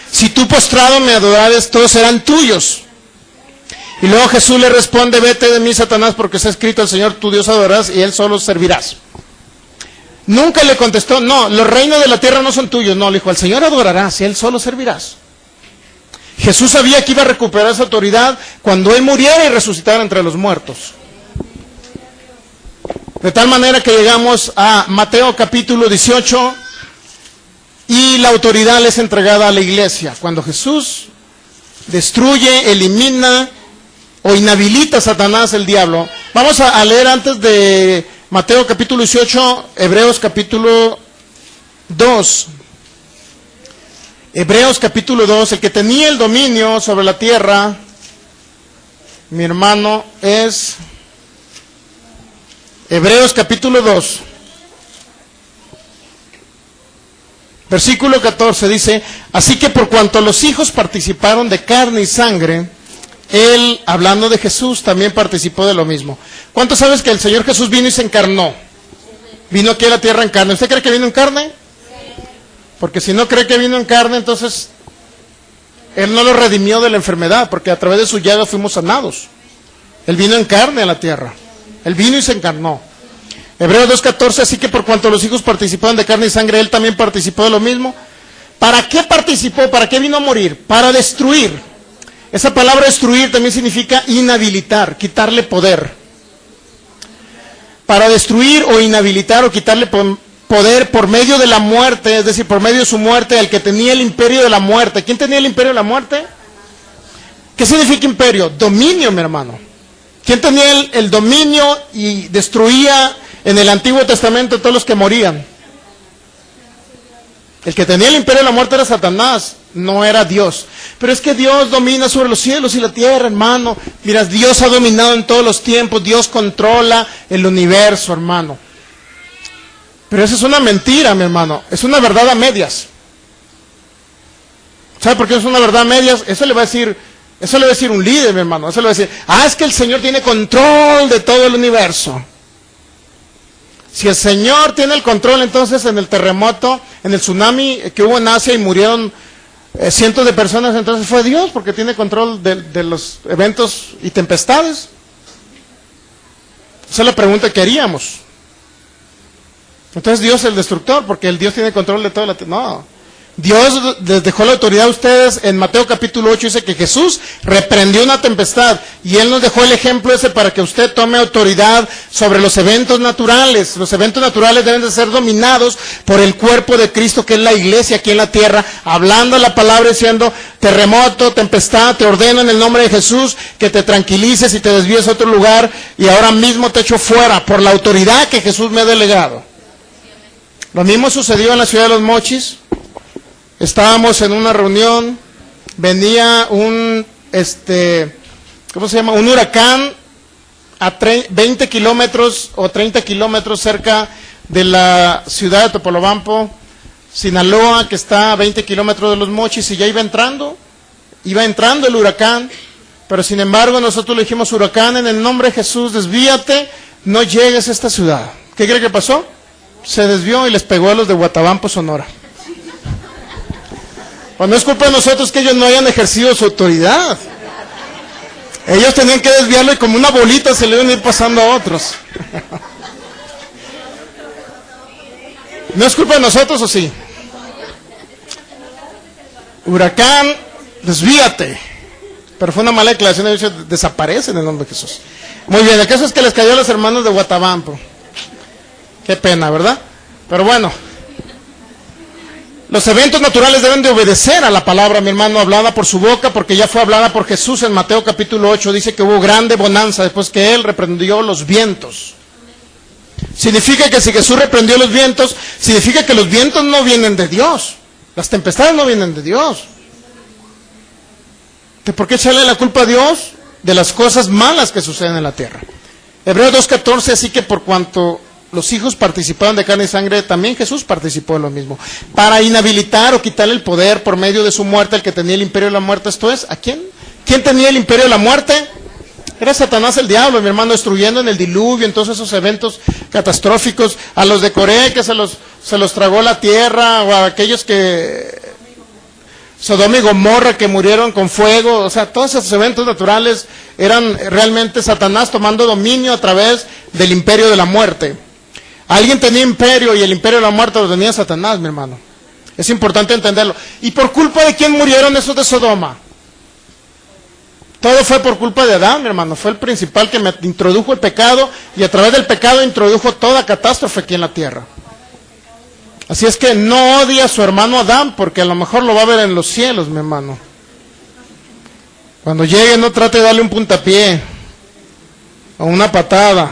Si tú postrado me adorares, todos serán tuyos. Y luego Jesús le responde, vete de mí, Satanás, porque está escrito, al Señor tu Dios adorarás y Él solo servirás. Nunca le contestó, no, los reinos de la tierra no son tuyos. No, le dijo, al Señor adorarás y Él solo servirás. Jesús sabía que iba a recuperar esa autoridad cuando Él muriera y resucitara entre los muertos. De tal manera que llegamos a Mateo capítulo 18 y la autoridad le es entregada a la iglesia. Cuando Jesús destruye, elimina o inhabilita a Satanás, el diablo. Vamos a leer antes de Mateo capítulo 18, Hebreos capítulo 2. Hebreos capítulo 2, el que tenía el dominio sobre la tierra, mi hermano, es Hebreos capítulo 2, versículo 14, dice: así que por cuanto los hijos participaron de carne y sangre, Él, hablando de Jesús, también participó de lo mismo. ¿Cuántos sabes que el Señor Jesús vino y se encarnó? Vino aquí a la tierra en carne. ¿Usted cree que vino en carne? Porque si no cree que vino en carne, entonces Él no lo redimió de la enfermedad, porque a través de su llaga fuimos sanados. Él vino en carne a la tierra. Él vino y se encarnó. Hebreos 2:14, así que por cuanto los hijos participaron de carne y sangre, Él también participó de lo mismo. ¿Para qué participó? ¿Para qué vino a morir? Para destruir. Esa palabra destruir también significa inhabilitar, quitarle poder. Para destruir o inhabilitar o quitarle poder por medio de la muerte, es decir, por medio de su muerte, al que tenía el imperio de la muerte. ¿Quién tenía el imperio de la muerte? ¿Qué significa imperio? Dominio, mi hermano. ¿Quién tenía el dominio y destruía en el Antiguo Testamento a todos los que morían? El que tenía el imperio de la muerte era Satanás, no era Dios. Pero es que Dios domina sobre los cielos y la tierra, hermano. Mira, Dios ha dominado en todos los tiempos, Dios controla el universo, hermano. Pero eso es una mentira, mi hermano, es una verdad a medias. ¿Sabe por qué es una verdad a medias? Eso le va a decir un líder, mi hermano. Eso le va a decir, es que el Señor tiene control de todo el universo. Si el Señor tiene el control, entonces en el terremoto, en el tsunami que hubo en Asia y murieron cientos de personas, entonces fue Dios, porque tiene control de los eventos y tempestades. Esa es la pregunta que haríamos. Entonces Dios es el destructor, porque el Dios tiene control de toda la tierra. No. Dios les dejó la autoridad a ustedes. En Mateo capítulo 8 dice que Jesús reprendió una tempestad y Él nos dejó el ejemplo ese para que usted tome autoridad sobre los eventos naturales. Los eventos naturales deben de ser dominados por el cuerpo de Cristo, que es la iglesia aquí en la tierra, hablando la palabra diciendo: terremoto, tempestad, te ordeno en el nombre de Jesús que te tranquilices y te desvíes a otro lugar, y ahora mismo te echo fuera por la autoridad que Jesús me ha delegado. Lo mismo sucedió en la ciudad de Los Mochis. Estábamos en una reunión, venía un huracán a 20 kilómetros o 30 kilómetros cerca de la ciudad de Topolobampo, Sinaloa, que está a 20 kilómetros de Los Mochis, y ya iba entrando el huracán, pero sin embargo nosotros le dijimos: huracán, en el nombre de Jesús, desvíate, no llegues a esta ciudad. ¿Qué cree que pasó? Se desvió y les pegó a los de Guatabampo, Sonora. Pues no es culpa de nosotros que ellos no hayan ejercido su autoridad. Ellos tenían que desviarlo y como una bolita se le iban a ir pasando a otros. ¿No es culpa de nosotros o sí? Huracán, desvíate. Pero fue una mala declaración, de hecho, desaparece en el nombre de Jesús. Muy bien, el caso es que les cayó a los hermanos de Guatabampo. Qué pena, ¿verdad? Pero bueno. Los eventos naturales deben de obedecer a la palabra, mi hermano, hablada por su boca, porque ya fue hablada por Jesús en Mateo capítulo 8. Dice que hubo grande bonanza después que Él reprendió los vientos. Significa que si Jesús reprendió los vientos, significa que los vientos no vienen de Dios. Las tempestades no vienen de Dios. ¿Por qué echarle la culpa a Dios de las cosas malas que suceden en la tierra? Hebreos 2:14, así que por cuanto los hijos participaron de carne y sangre, también Jesús participó de lo mismo, para inhabilitar o quitarle el poder por medio de su muerte al que tenía el imperio de la muerte. Esto es, ¿a quién? ¿Quién tenía el imperio de la muerte? Era Satanás, el diablo, mi hermano, destruyendo en el diluvio, en todos esos eventos catastróficos, a los de Corea que se los tragó la tierra, o a aquellos que Sodoma y Gomorra que murieron con fuego. O sea, todos esos eventos naturales eran realmente Satanás tomando dominio a través del imperio de la muerte. Alguien tenía imperio y el imperio de la muerte lo tenía Satanás, mi hermano. Es importante entenderlo. ¿Y por culpa de quién murieron esos de Sodoma? Todo fue por culpa de Adán, mi hermano. Fue el principal que me introdujo el pecado y a través del pecado introdujo toda catástrofe aquí en la tierra. Así es que no odie a su hermano Adán, porque a lo mejor lo va a ver en los cielos, mi hermano. Cuando llegue, no trate de darle un puntapié o una patada.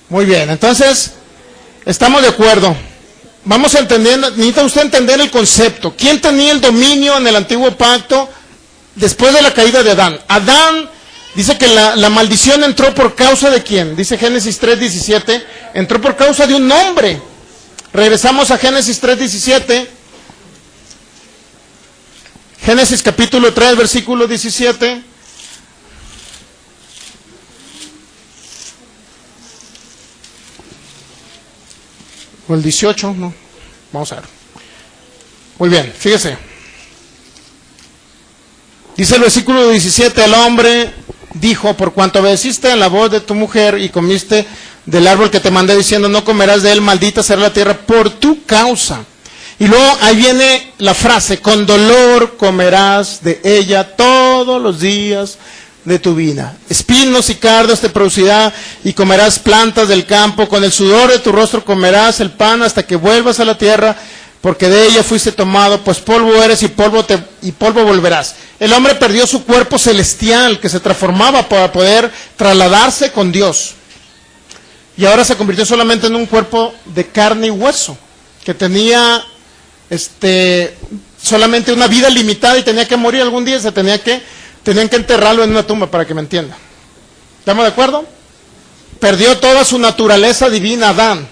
Muy bien, entonces, estamos de acuerdo. Vamos entendiendo, necesita usted entender el concepto. ¿Quién tenía el dominio en el antiguo pacto después de la caída de Adán? Adán, dice que la maldición entró por causa de quién. Dice Génesis 3:17, entró por causa de un hombre. Regresamos a Génesis 3:17. Génesis capítulo 3, versículo 17. O el 18, no. Vamos a ver. Muy bien, fíjese. Dice el versículo 17, el hombre dijo, por cuanto obedeciste a la voz de tu mujer y comiste del árbol que te mandé diciendo, no comerás de él, maldita será la tierra por tu causa. Y luego ahí viene la frase, con dolor comerás de ella todos los días de tu vida. Espinos y cardos te producirá y comerás plantas del campo, con el sudor de tu rostro comerás el pan hasta que vuelvas a la tierra, porque de ella fuiste tomado, pues polvo eres y polvo volverás. El hombre perdió su cuerpo celestial que se transformaba para poder trasladarse con Dios. Y ahora se convirtió solamente en un cuerpo de carne y hueso, que tenía solamente una vida limitada y tenía que morir algún día, tenían que enterrarlo en una tumba, para que me entienda. ¿Estamos de acuerdo? Perdió toda su naturaleza divina Adán.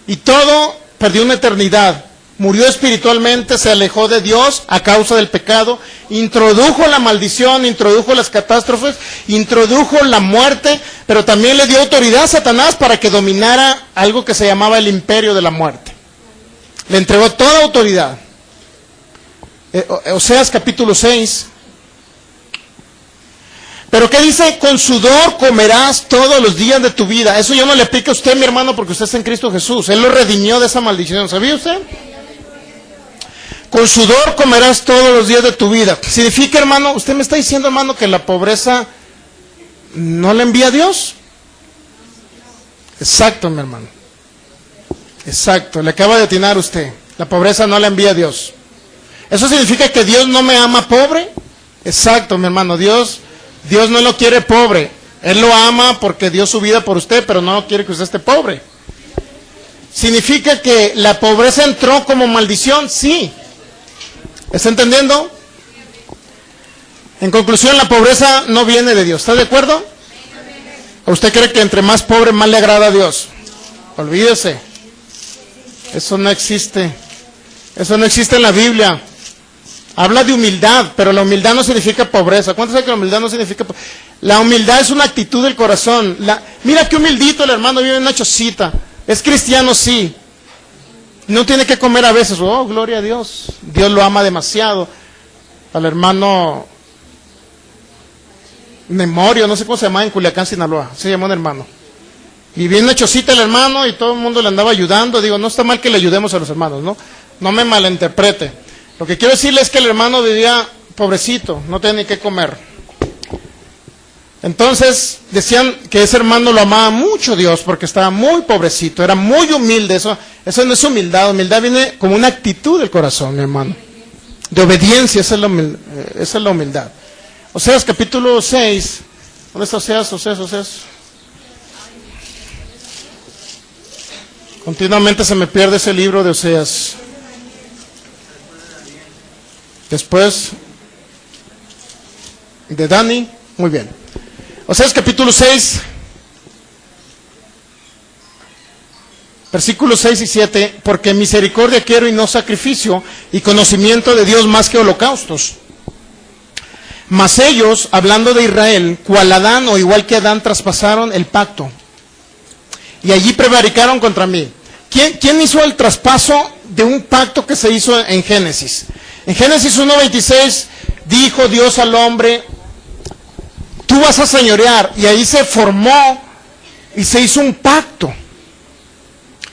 Y todo perdió una eternidad. Murió espiritualmente, se alejó de Dios a causa del pecado, introdujo la maldición, introdujo las catástrofes, introdujo la muerte, pero también le dio autoridad a Satanás para que dominara algo que se llamaba el imperio de la muerte. Le entregó toda autoridad. Oseas capítulo 6. Pero ¿qué dice? Con sudor comerás todos los días de tu vida. Eso yo no le aplico a usted, mi hermano, porque usted está en Cristo Jesús. Él lo redimió de esa maldición. ¿Sabía usted? Con sudor comerás todos los días de tu vida. Significa, hermano, usted me está diciendo, hermano, que la pobreza no le envía a Dios. Exacto, mi hermano. Exacto, le acaba de atinar usted. La pobreza no la envía a Dios. ¿Eso significa que Dios no me ama pobre? Exacto, mi hermano. Dios no lo quiere pobre. Él lo ama porque dio su vida por usted, pero no quiere que usted esté pobre. ¿Significa que la pobreza entró como maldición? Sí. ¿Está entendiendo? En conclusión, la pobreza no viene de Dios. ¿Está de acuerdo? ¿O usted cree que entre más pobre, más le agrada a Dios? Olvídese. Eso no existe. Eso no existe en la Biblia. Habla de humildad, pero la humildad no significa pobreza. ¿Cuántos saben que la humildad no significa pobreza? La humildad es una actitud del corazón. Mira qué humildito el hermano, vive en una chocita. Es cristiano, sí. No tiene que comer a veces. Oh, gloria a Dios. Dios lo ama demasiado. Al hermano Memorio, no sé cómo se llama, en Culiacán, Sinaloa. Se llamó un hermano. Vivía en una chocita el hermano y todo el mundo le andaba ayudando. Digo, no está mal que le ayudemos a los hermanos, ¿no? No me malinterprete. Lo que quiero decirle es que el hermano vivía pobrecito, no tenía ni qué comer. Entonces, decían que ese hermano lo amaba mucho Dios porque estaba muy pobrecito, era muy humilde. Eso no es humildad. Humildad viene como una actitud del corazón, mi hermano. De obediencia, esa es la humildad. Oseas capítulo 6. ¿Dónde está Oseas? Continuamente se me pierde ese libro de Oseas. Después de Dani, muy bien. Oseas capítulo 6, versículos 6 y 7, porque misericordia quiero y no sacrificio, y conocimiento de Dios más que holocaustos. Mas ellos, hablando de Israel, cual Adán o igual que Adán, traspasaron el pacto, y allí prevaricaron contra mí. ¿Quién hizo el traspaso de un pacto que se hizo en Génesis? En Génesis 1:26 dijo Dios al hombre, tú vas a señorear, y ahí se formó y se hizo un pacto.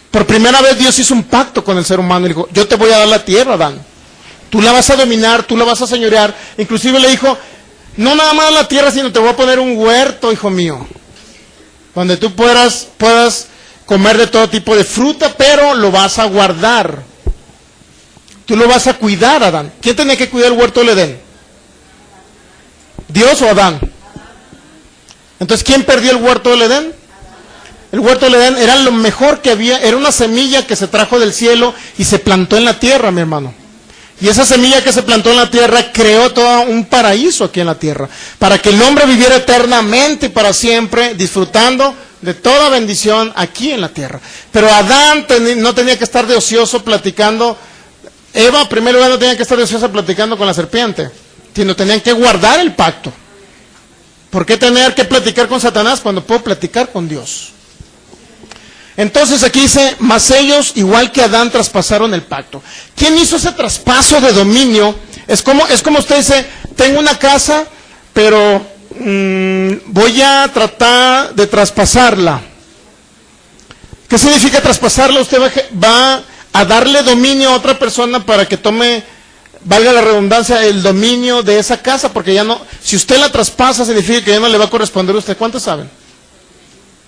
Por primera vez Dios hizo un pacto con el ser humano y dijo, yo te voy a dar la tierra, Adán. Tú la vas a dominar, tú la vas a señorear. Inclusive le dijo, no nada más la tierra, sino te voy a poner un huerto, hijo mío, donde tú puedas comer de todo tipo de fruta, pero lo vas a guardar. Tú lo vas a cuidar, Adán. ¿Quién tenía que cuidar el huerto del Edén? ¿Dios o Adán? Entonces, ¿quién perdió el huerto del Edén? El huerto del Edén era lo mejor que había, era una semilla que se trajo del cielo y se plantó en la tierra, mi hermano. Y esa semilla que se plantó en la tierra creó todo un paraíso aquí en la tierra, para que el hombre viviera eternamente y para siempre, disfrutando de toda bendición aquí en la tierra. Pero Adán no tenía que estar de ocioso platicando, Eva, primero no tenía que estar de ocioso platicando con la serpiente, sino tenían que guardar el pacto. ¿Por qué tener que platicar con Satanás cuando puedo platicar con Dios? Entonces aquí dice, mas ellos, igual que Adán, traspasaron el pacto. ¿Quién hizo ese traspaso de dominio? Es como usted dice, tengo una casa, pero voy a tratar de traspasarla. ¿Qué significa traspasarla? Usted va a darle dominio a otra persona para que tome, valga la redundancia, el dominio de esa casa, porque ya no, si usted la traspasa, significa que ya no le va a corresponder a usted. ¿Cuántos saben?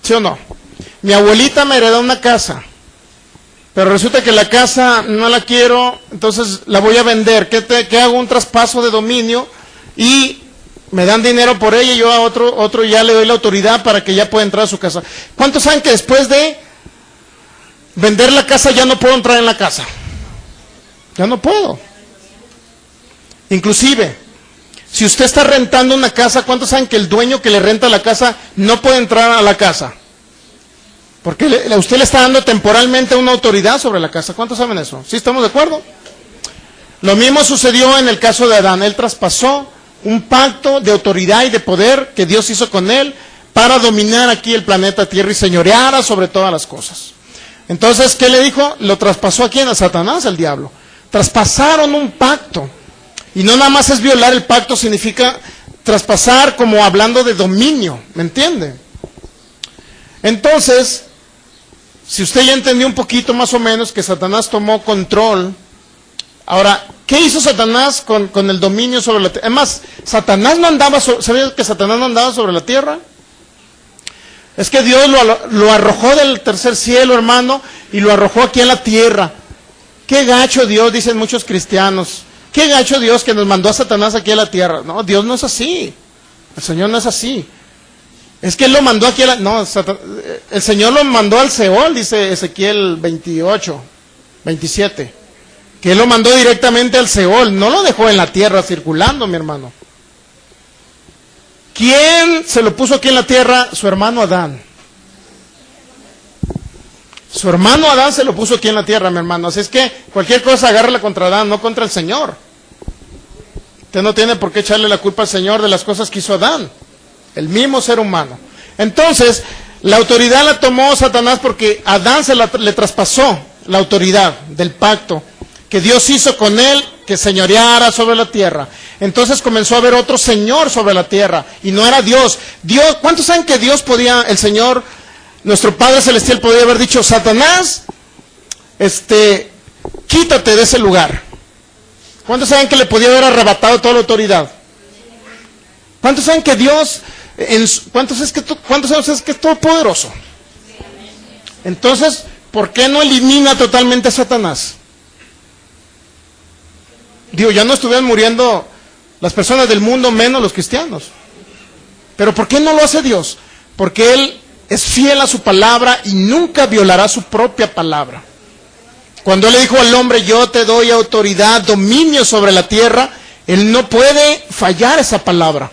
¿Sí o no? Mi abuelita me heredó una casa, pero resulta que la casa no la quiero, entonces la voy a vender. ¿Qué hago? Un traspaso de dominio y me dan dinero por ella y yo a otro ya le doy la autoridad para que ya pueda entrar a su casa. ¿Cuántos saben que después de vender la casa ya no puedo entrar en la casa? Ya no puedo. Inclusive, si usted está rentando una casa, ¿cuántos saben que el dueño que le renta la casa no puede entrar a la casa? Porque usted le está dando temporalmente una autoridad sobre la casa. ¿Cuántos saben eso? ¿Sí estamos de acuerdo? Lo mismo sucedió en el caso de Adán. Él traspasó un pacto de autoridad y de poder que Dios hizo con él para dominar aquí el planeta Tierra y señorear sobre todas las cosas. Entonces, ¿qué le dijo? Lo traspasó a quién, a Satanás, al diablo. Traspasaron un pacto. Y no nada más es violar el pacto, significa traspasar como hablando de dominio, ¿me entiende? Entonces, si usted ya entendió un poquito más o menos que Satanás tomó control, ahora, ¿qué hizo Satanás con el dominio sobre la tierra? Es más, Satanás no andaba, ¿sabías que Satanás no andaba sobre la tierra? Es que Dios lo arrojó del tercer cielo, hermano, y lo arrojó aquí en la tierra. Qué gacho Dios, dicen muchos cristianos. Qué gacho Dios que nos mandó a Satanás aquí a la tierra. No, Dios no es así. El Señor no es así. Es que Él lo mandó aquí a la... No, el Señor lo mandó al Seol, dice Ezequiel 28, 27. Que Él lo mandó directamente al Seol. No lo dejó en la tierra circulando, mi hermano. ¿Quién se lo puso aquí en la tierra? Su hermano Adán. Su hermano Adán se lo puso aquí en la tierra, mi hermano. Así es que cualquier cosa agárrala contra Adán, no contra el Señor. Usted no tiene por qué echarle la culpa al Señor de las cosas que hizo Adán. El mismo ser humano. Entonces, la autoridad la tomó Satanás porque Adán le traspasó la autoridad del pacto que Dios hizo con él, que señoreara sobre la tierra. Entonces comenzó a haber otro Señor sobre la tierra, y no era Dios. ¿Cuántos saben que Dios podía, el Señor, nuestro Padre Celestial podía haber dicho, Satanás, quítate de ese lugar? ¿Cuántos saben que le podía haber arrebatado toda la autoridad? ¿Cuántos saben que Dios, cuántos saben que es todopoderoso? Entonces, ¿por qué no elimina totalmente a Satanás? Digo, ya no estuvieran muriendo las personas del mundo, menos los cristianos. Pero ¿por qué no lo hace Dios? Porque Él es fiel a su palabra y nunca violará su propia palabra. Cuando Él le dijo al hombre, yo te doy autoridad, dominio sobre la tierra, Él no puede fallar esa palabra.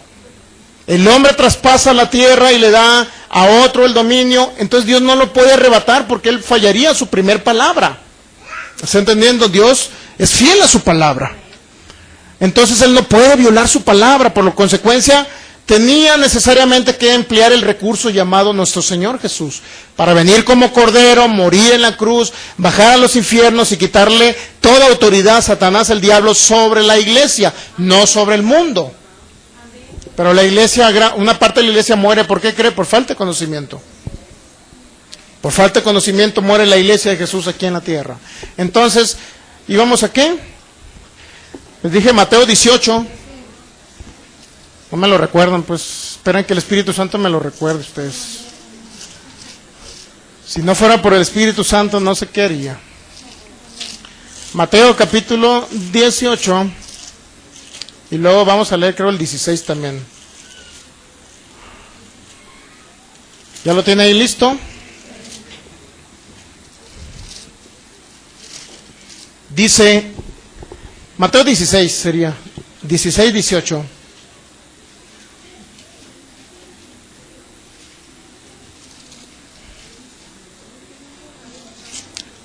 El hombre traspasa la tierra y le da a otro el dominio, entonces Dios no lo puede arrebatar porque Él fallaría su primer palabra. ¿Está entendiendo? Dios es fiel a su palabra. Entonces Él no puede violar su palabra, por lo consecuencia tenía necesariamente que emplear el recurso llamado nuestro Señor Jesús, para venir como cordero, morir en la cruz, bajar a los infiernos y quitarle toda autoridad a Satanás, el diablo, sobre la iglesia, no sobre el mundo. Pero la iglesia, una parte de la iglesia muere, ¿por qué cree? Por falta de conocimiento. Por falta de conocimiento muere la iglesia de Jesús aquí en la tierra. Entonces, ¿íbamos a qué? Les dije Mateo 18. No me lo recuerdan, pues esperen que el Espíritu Santo me lo recuerde ustedes. Si no fuera por el Espíritu Santo, no sé qué haría. Mateo capítulo 18. Y luego vamos a leer, creo, el 16 también. ¿Ya lo tiene ahí listo? Dice, Mateo 16 sería, 16, 18.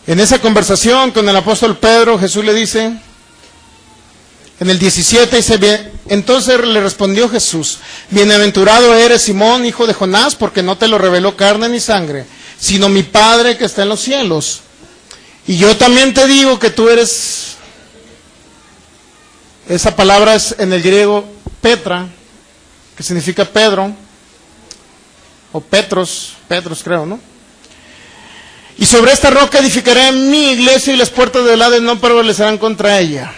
En esa conversación con el apóstol Pedro, Jesús le dice, en el 17 dice, entonces le respondió Jesús, bienaventurado eres Simón, hijo de Jonás, porque no te lo reveló carne ni sangre, sino mi Padre que está en los cielos. Y yo también te digo que tú eres, esa palabra es en el griego Petra, que significa Pedro, o Petros creo, ¿no? Y sobre esta roca edificaré mi iglesia y las puertas del Hades no prevalecerán contra ella.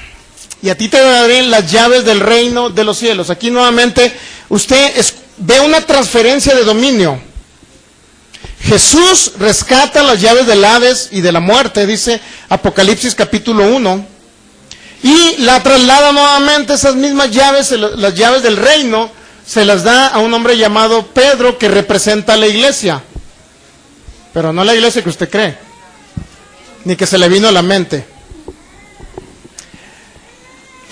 Y a ti te daré las llaves del reino de los cielos. Aquí nuevamente usted ve una transferencia de dominio. Jesús rescata las llaves del Hades y de la muerte, dice Apocalipsis capítulo 1. Y la traslada nuevamente, esas mismas llaves, las llaves del reino, se las da a un hombre llamado Pedro que representa a la iglesia. Pero no la iglesia que usted cree, ni que se le vino a la mente.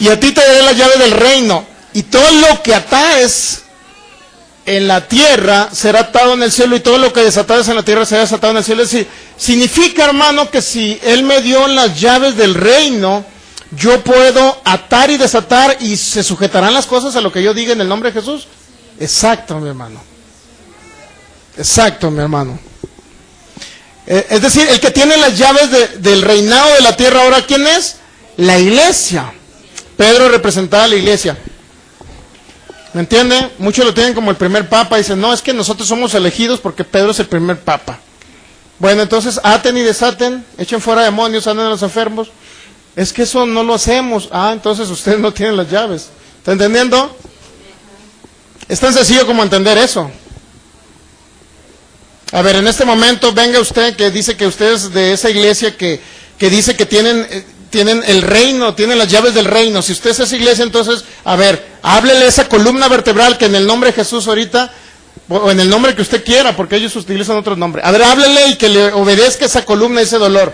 Y a ti te daré la llave del reino, y todo lo que ataes en la tierra será atado en el cielo, y todo lo que desatares en la tierra será desatado en el cielo. Es decir, significa, hermano, que si Él me dio las llaves del reino, yo puedo atar y desatar, y se sujetarán las cosas a lo que yo diga en el nombre de Jesús. Exacto, mi hermano. Exacto, mi hermano. Es decir, el que tiene las llaves del reinado de la tierra ahora, ¿quién es? La iglesia. Pedro representaba a la iglesia. ¿Me entiende? Muchos lo tienen como el primer papa y dicen, no, es que nosotros somos elegidos porque Pedro es el primer papa. Bueno, entonces aten y desaten, echen fuera demonios, anden a los enfermos. Es que eso no lo hacemos. Ah, entonces ustedes no tienen las llaves. ¿Está entendiendo? Es tan sencillo como entender eso. A ver, en este momento venga usted que dice que usted es de esa iglesia que dice que tienen el reino, tienen las llaves del reino. Si usted es esa iglesia, entonces, a ver, háblele a esa columna vertebral que en el nombre de Jesús ahorita, o en el nombre que usted quiera, porque ellos utilizan otros nombres. A ver, háblele y que le obedezca esa columna y ese dolor.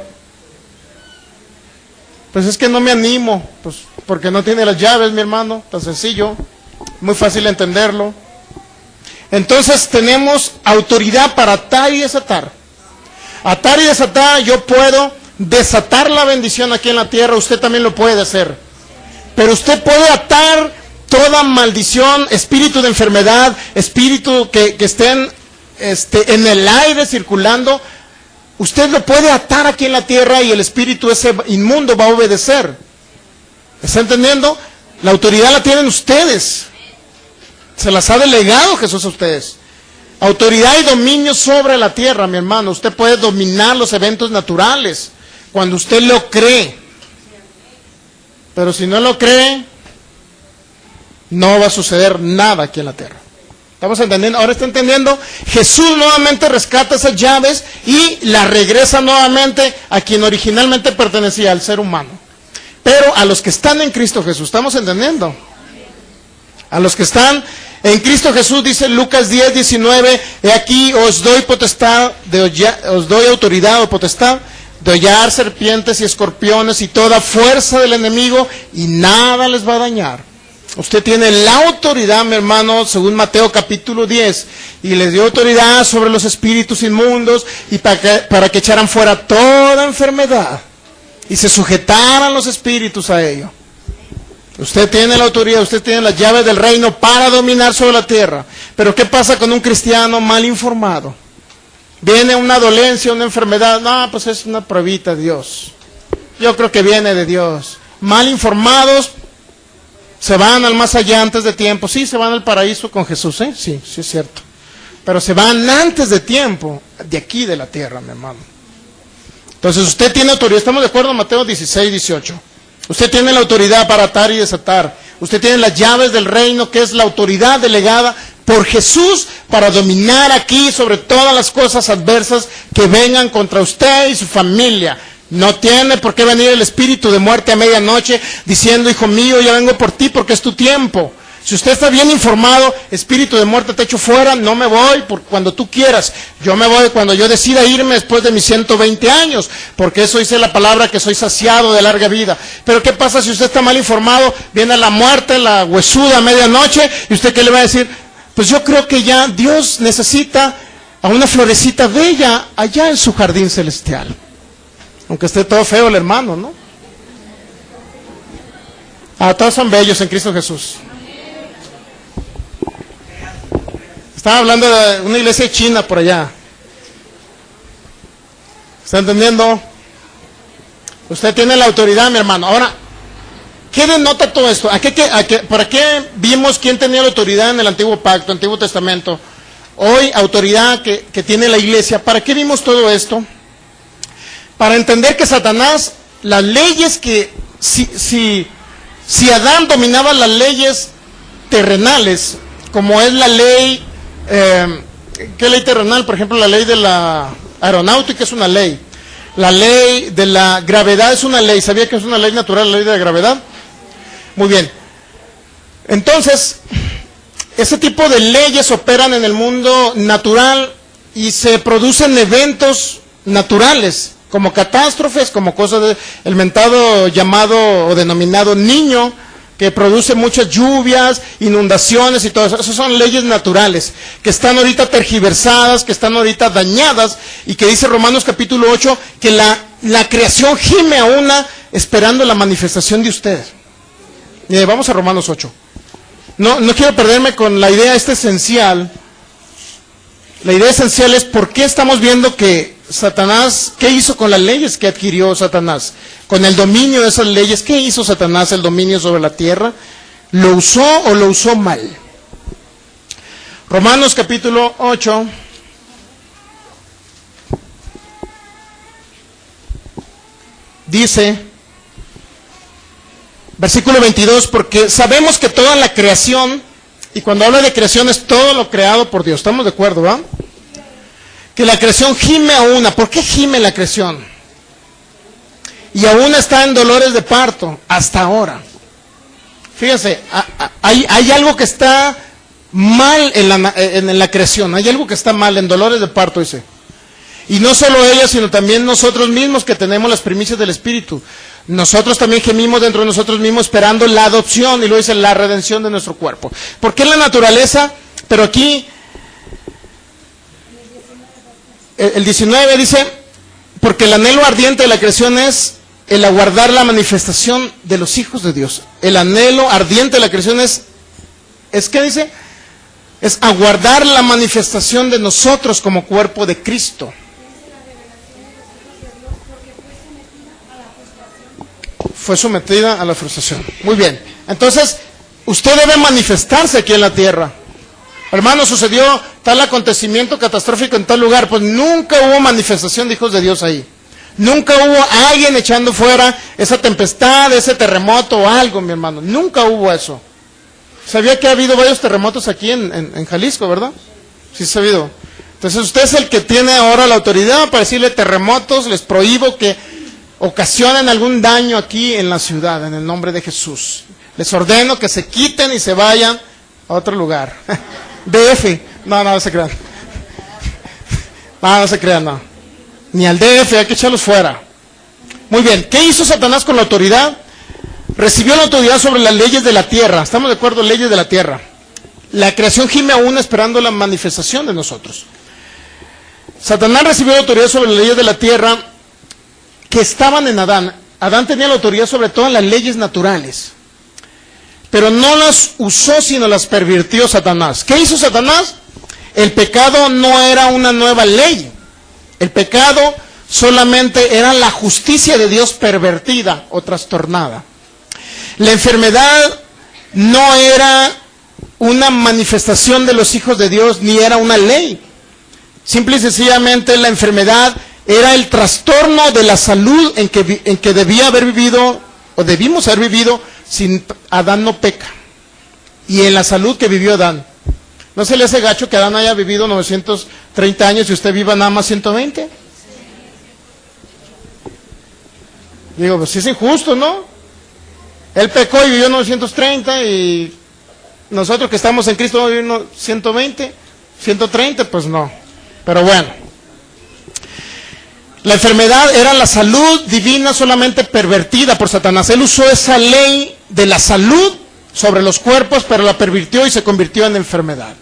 Pues es que no me animo, pues porque no tiene las llaves, mi hermano, tan sencillo, muy fácil entenderlo. Entonces tenemos autoridad para atar y desatar. Atar y desatar, yo puedo desatar la bendición aquí en la tierra, usted también lo puede hacer. Pero usted puede atar toda maldición, espíritu de enfermedad, espíritu que estén en el aire circulando. Usted lo puede atar aquí en la tierra y el espíritu ese inmundo va a obedecer. ¿Está entendiendo? La autoridad la tienen ustedes. Se las ha delegado Jesús a ustedes. Autoridad y dominio sobre la tierra, mi hermano. Usted puede dominar los eventos naturales cuando usted lo cree. Pero si no lo cree, no va a suceder nada aquí en la tierra. ¿Estamos entendiendo? Ahora está entendiendo. Jesús nuevamente rescata esas llaves y las regresa nuevamente a quien originalmente pertenecía, al ser humano. Pero a los que están en Cristo Jesús, ¿estamos entendiendo? A los que están en Cristo Jesús, dice Lucas 10, 19, he aquí os doy potestad, os doy autoridad o potestad de hollar serpientes y escorpiones y toda fuerza del enemigo y nada les va a dañar. Usted tiene la autoridad, mi hermano, según Mateo capítulo 10, y les dio autoridad sobre los espíritus inmundos y para que echaran fuera toda enfermedad y se sujetaran los espíritus a ello. Usted tiene la autoridad, usted tiene las llaves del reino para dominar sobre la tierra. Pero ¿qué pasa con un cristiano mal informado? Viene una dolencia, una enfermedad, no, pues es una pruebita de Dios. Yo creo que viene de Dios. Mal informados, se van al más allá antes de tiempo. Sí, se van al paraíso con Jesús, ¿eh? Sí, sí es cierto. Pero se van antes de tiempo, de aquí de la tierra, mi hermano. Entonces usted tiene autoridad, ¿estamos de acuerdo? Mateo 16, 18. Usted tiene la autoridad para atar y desatar. Usted tiene las llaves del reino, que es la autoridad delegada por Jesús para dominar aquí sobre todas las cosas adversas que vengan contra usted y su familia. No tiene por qué venir el espíritu de muerte a medianoche diciendo, hijo mío, ya vengo por ti porque es tu tiempo. Si usted está bien informado, espíritu de muerte, te echo fuera, no me voy por cuando tú quieras. Yo me voy cuando yo decida irme después de mis 120 años, porque eso dice la palabra, que soy saciado de larga vida. Pero ¿qué pasa si usted está mal informado? Viene la muerte, la huesuda a medianoche, y usted ¿qué le va a decir? Pues yo creo que ya Dios necesita a una florecita bella allá en su jardín celestial. Aunque esté todo feo el hermano, ¿no? Todos son bellos en Cristo Jesús. Estaba hablando de una iglesia china por allá. ¿Está entendiendo? Usted tiene la autoridad, mi hermano. Ahora, ¿qué denota todo esto? ¿Para qué vimos quién tenía la autoridad en el Antiguo Pacto, Antiguo Testamento? Hoy, autoridad que tiene la iglesia. ¿Para qué vimos todo esto? Para entender que Satanás, las leyes que, si Adán dominaba las leyes terrenales, como es la ley, ¿qué ley terrenal? Por ejemplo, la ley de la aeronáutica es una ley. La ley de la gravedad es una ley. ¿Sabía que es una ley natural la ley de la gravedad? Muy bien. Entonces, ese tipo de leyes operan en el mundo natural y se producen eventos naturales, como catástrofes, como cosas el mentado llamado o denominado Niño, que produce muchas lluvias, inundaciones y todo eso. Esas son leyes naturales, que están ahorita tergiversadas, que están ahorita dañadas, y que dice Romanos capítulo 8, que la creación gime a una esperando la manifestación de ustedes. Vamos a Romanos 8. No quiero perderme con la idea esencial. La idea esencial es por qué estamos viendo que Satanás, ¿qué hizo con las leyes que adquirió Satanás? Con el dominio de esas leyes, ¿qué hizo Satanás, el dominio sobre la tierra? ¿Lo usó o lo usó mal? Romanos capítulo 8. Dice, versículo 22, porque sabemos que toda la creación, y cuando habla de creación es todo lo creado por Dios, ¿estamos de acuerdo, va? Que la creación gime a una. ¿Por qué gime la creación? Y aún está en dolores de parto, hasta ahora. Fíjense, hay algo que está mal en la creación, hay algo que está mal, en dolores de parto, dice. Y no solo ella, sino también nosotros mismos que tenemos las primicias del Espíritu. Nosotros también gemimos dentro de nosotros mismos esperando la adopción, y luego dice la redención de nuestro cuerpo. ¿Por qué la naturaleza? Pero aquí, el 19 dice, porque el anhelo ardiente de la creación es el aguardar la manifestación de los hijos de Dios. El anhelo ardiente de la creación es ¿qué dice? Es aguardar la manifestación de nosotros como cuerpo de Cristo. Fue sometida a la frustración. Muy bien. Entonces, usted debe manifestarse aquí en la tierra. Hermano, sucedió tal acontecimiento catastrófico en tal lugar. Pues nunca hubo manifestación de hijos de Dios ahí. Nunca hubo alguien echando fuera esa tempestad, ese terremoto o algo, mi hermano. Nunca hubo eso. ¿Sabía que ha habido varios terremotos aquí en Jalisco, verdad? Sí, sabido. Entonces usted es el que tiene ahora la autoridad para decirle terremotos, les prohíbo que ocasionen algún daño aquí en la ciudad, en el nombre de Jesús. Les ordeno que se quiten y se vayan a otro lugar. DF, no se crean. No se crean, no. Ni al DF, hay que echarlos fuera. Muy bien, ¿qué hizo Satanás con la autoridad? Recibió la autoridad sobre las leyes de la tierra. ¿Estamos de acuerdo? Leyes de la tierra. La creación gime aún esperando la manifestación de nosotros. Satanás recibió la autoridad sobre las leyes de la tierra que estaban en Adán. Adán tenía la autoridad sobre todas las leyes naturales, pero no las usó, sino las pervirtió Satanás. ¿Qué hizo Satanás? El pecado no era una nueva ley. El pecado solamente era la justicia de Dios pervertida o trastornada. La enfermedad no era una manifestación de los hijos de Dios, ni era una ley. Simple y sencillamente la enfermedad era el trastorno de la salud en que debía haber vivido o debimos haber vivido sin Adán no peca, y en la salud que vivió Adán. ¿No se le hace gacho que Adán haya vivido 930 años y usted viva nada más 120? Digo, pues sí es injusto, ¿no? Él pecó y vivió 930 y nosotros que estamos en Cristo vivimos 120, 130, pues no. Pero bueno. La enfermedad era la salud divina solamente pervertida por Satanás. Él usó esa ley de la salud sobre los cuerpos, pero la pervirtió y se convirtió en enfermedad.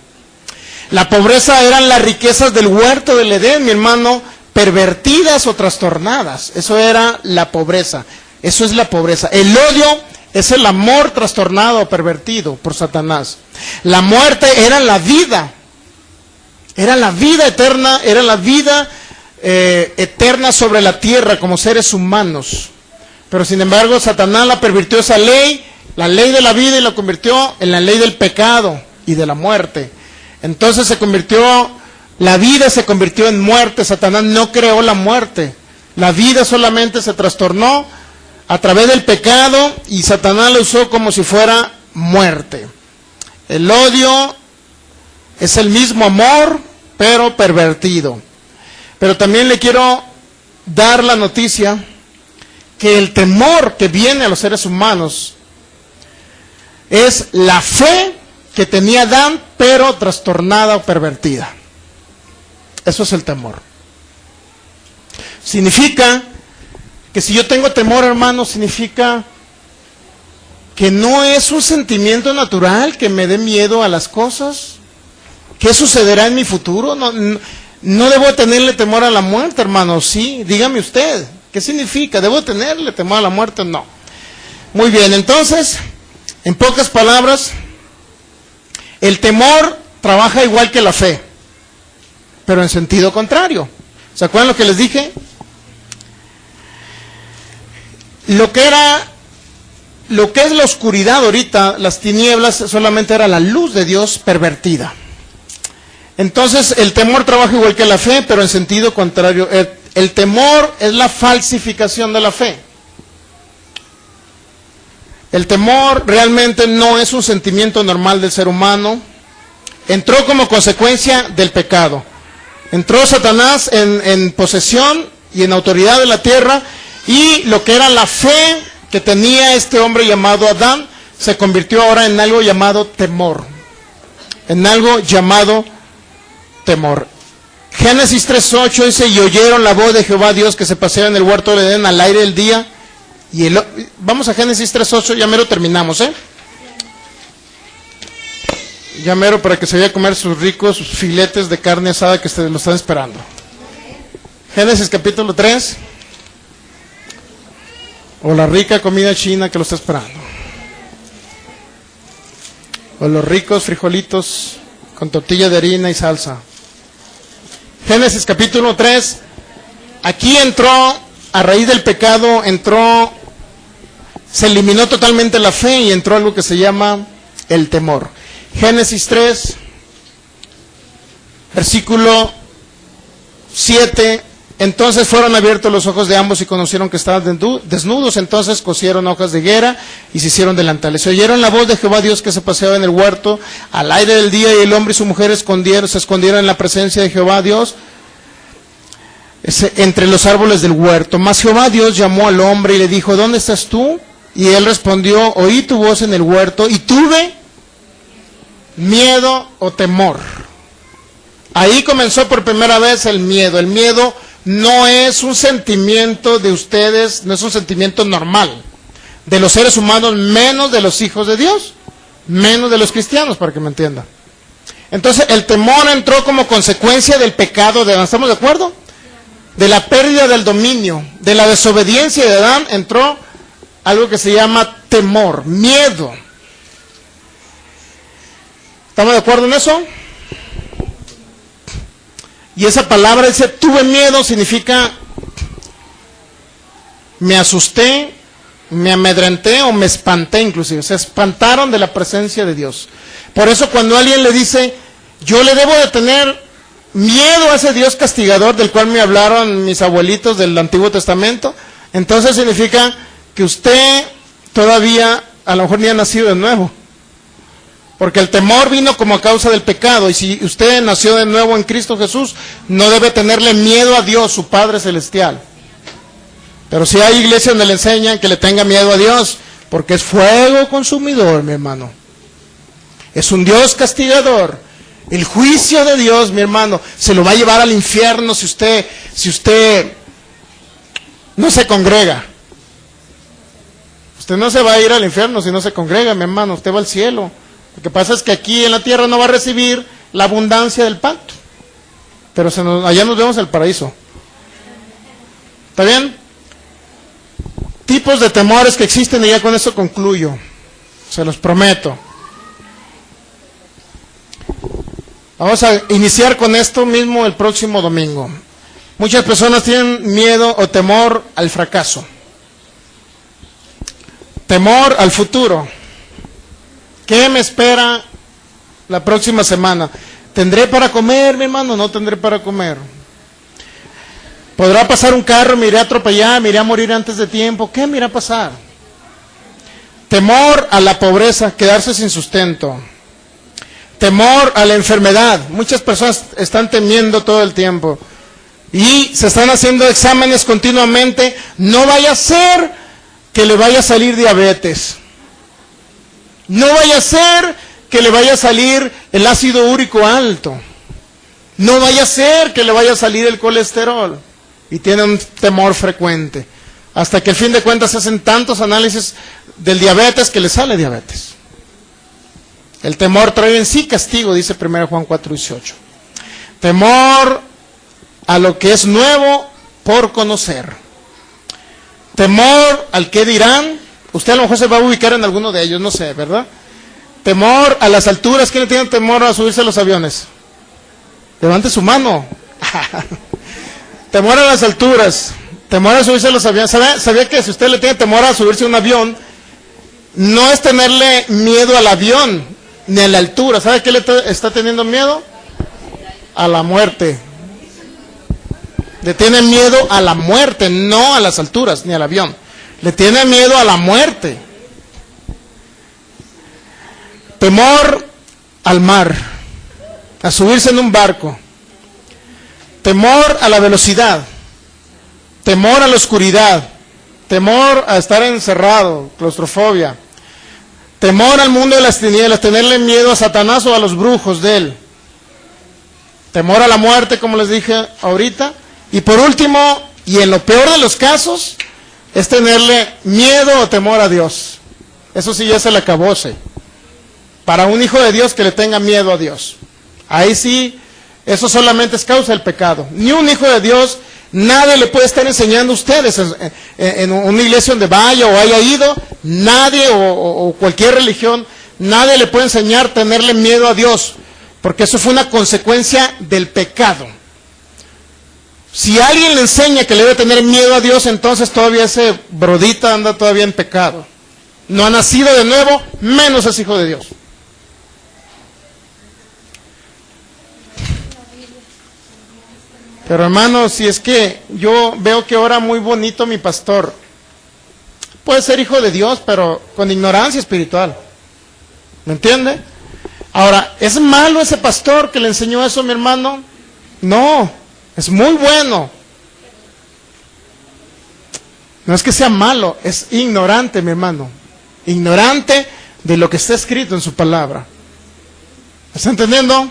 La pobreza eran las riquezas del huerto del Edén, mi hermano, pervertidas o trastornadas. Eso era la pobreza. Eso es la pobreza. El odio es el amor trastornado o pervertido por Satanás. La muerte era la vida. Era la vida eterna, era la vida eterna sobre la tierra como seres humanos. Pero sin embargo, Satanás la pervirtió esa ley, la ley de la vida, y la convirtió en la ley del pecado y de la muerte. Entonces la vida se convirtió en muerte. Satanás no creó la muerte. La vida solamente se trastornó a través del pecado y Satanás la usó como si fuera muerte. El odio es el mismo amor, pero pervertido. Pero también le quiero dar la noticia que el temor que viene a los seres humanos es la fe que tenía Adán, pero trastornada o pervertida. Eso es el temor. Significa que si yo tengo temor, hermano, significa que no es un sentimiento natural que me dé miedo a las cosas. ¿Qué sucederá en mi futuro? No debo tenerle temor a la muerte, hermano. Sí, dígame usted, ¿qué significa? ¿Debo tenerle temor a la muerte? No. Muy bien, entonces, en pocas palabras, el temor trabaja igual que la fe, pero en sentido contrario. ¿Se acuerdan lo que les dije? Lo que es la oscuridad ahorita, las tinieblas, solamente era la luz de Dios pervertida. Entonces, el temor trabaja igual que la fe, pero en sentido contrario. El temor es la falsificación de la fe. El temor realmente no es un sentimiento normal del ser humano. Entró como consecuencia del pecado. Entró Satanás en posesión y en autoridad de la tierra, y lo que era la fe que tenía este hombre llamado Adán se convirtió ahora en algo llamado temor. En algo llamado temor. Génesis 3:8 dice: y oyeron la voz de Jehová Dios que se paseaba en el huerto del Edén al aire del día. Vamos a Génesis 3:8, ya mero terminamos, ya mero, para que se vaya a comer sus ricos filetes de carne asada que lo están esperando. Génesis capítulo 3, o la rica comida china que lo está esperando, o los ricos frijolitos con tortilla de harina y salsa. Génesis capítulo 3, aquí entró, a raíz del pecado, se eliminó totalmente la fe y entró algo que se llama el temor. Génesis 3, versículo 7, entonces fueron abiertos los ojos de ambos y conocieron que estaban desnudos, entonces cosieron hojas de higuera y se hicieron delantales. Se oyeron la voz de Jehová Dios que se paseaba en el huerto al aire del día, y el hombre y su mujer se escondieron en la presencia de Jehová Dios entre los árboles del huerto. Mas Jehová Dios llamó al hombre y le dijo: ¿dónde estás tú? Y él respondió: oí tu voz en el huerto y tuve miedo o temor. Ahí comenzó por primera vez el miedo. El miedo no es un sentimiento de ustedes, no es un sentimiento normal de los seres humanos, menos de los hijos de Dios, menos de los cristianos, para que me entiendan. Entonces el temor entró como consecuencia del pecado de Adán. ¿Estamos de acuerdo? De la pérdida del dominio, de la desobediencia de Adán, entró algo que se llama temor, miedo. ¿Estamos de acuerdo en eso? Y esa palabra, ese tuve miedo, significa me asusté, me amedrenté o me espanté inclusive. Se espantaron de la presencia de Dios. Por eso cuando alguien le dice: yo le debo de tener miedo a ese Dios castigador del cual me hablaron mis abuelitos del Antiguo Testamento, entonces significa que usted todavía a lo mejor ni ha nacido de nuevo. Porque el temor vino como a causa del pecado, y si usted nació de nuevo en Cristo Jesús, no debe tenerle miedo a Dios, su Padre Celestial. Pero si hay iglesias donde le enseñan que le tenga miedo a Dios, porque es fuego consumidor, mi hermano. Es un Dios castigador. El juicio de Dios, mi hermano, se lo va a llevar al infierno si usted no se congrega. Usted no se va a ir al infierno si no se congrega, mi hermano, usted va al cielo. Lo que pasa es que aquí en la tierra no va a recibir la abundancia del pacto, pero allá nos vemos en el paraíso. ¿Está bien? Tipos de temores que existen, y ya con eso concluyo, se los prometo. Vamos a iniciar con esto mismo el próximo domingo. Muchas personas tienen miedo o temor al fracaso, temor al futuro. ¿Qué me espera la próxima semana? ¿Tendré para comer, mi hermano? ¿No tendré para comer? ¿Podrá pasar un carro, me iré a atropellar, me iré a morir antes de tiempo? ¿Qué me irá a pasar? Temor a la pobreza, quedarse sin sustento. Temor a la enfermedad. Muchas personas están temiendo todo el tiempo y se están haciendo exámenes continuamente. No vaya a ser que le vaya a salir diabetes. No vaya a ser que le vaya a salir el ácido úrico alto. No vaya a ser que le vaya a salir el colesterol. Y tiene un temor frecuente. Hasta que al fin de cuentas se hacen tantos análisis del diabetes que le sale diabetes. El temor trae en sí castigo, dice 1 Juan 4:18. Temor a lo que es nuevo por conocer. Temor al que dirán. Usted a lo mejor se va a ubicar en alguno de ellos, no sé, ¿verdad? Temor a las alturas. ¿Quién le tiene temor a subirse a los aviones? Levante su mano. Temor a las alturas. Temor a subirse a los aviones. ¿Sabía que si usted le tiene temor a subirse a un avión, no es tenerle miedo al avión, ni a la altura? ¿Sabe qué le está teniendo miedo? A la muerte. Le tiene miedo a la muerte, no a las alturas, ni al avión. Le tiene miedo a la muerte. Temor al mar, a subirse en un barco. Temor a la velocidad. Temor a la oscuridad. Temor a estar encerrado, claustrofobia. Temor al mundo de las tinieblas, tenerle miedo a Satanás o a los brujos de él. Temor a la muerte, como les dije ahorita. Y por último, y en lo peor de los casos, es tenerle miedo o temor a Dios. Eso sí ya es el acabose. Para un hijo de Dios que le tenga miedo a Dios. Ahí sí, eso solamente es causa del pecado. Ni un hijo de Dios, nadie le puede estar enseñando a ustedes en una iglesia donde vaya o haya ido, nadie o cualquier religión, nadie le puede enseñar a tenerle miedo a Dios, porque eso fue una consecuencia del pecado. Si alguien le enseña que le debe tener miedo a Dios, entonces todavía ese brodita anda todavía en pecado. No ha nacido de nuevo, menos es hijo de Dios. Pero hermano, si es que yo veo que ora muy bonito mi pastor, puede ser hijo de Dios, pero con ignorancia espiritual. ¿Me entiende? Ahora, ¿es malo ese pastor que le enseñó eso a mi hermano? No, es muy bueno. No es que sea malo, es ignorante, mi hermano. Ignorante de lo que está escrito en su palabra. ¿Está entendiendo?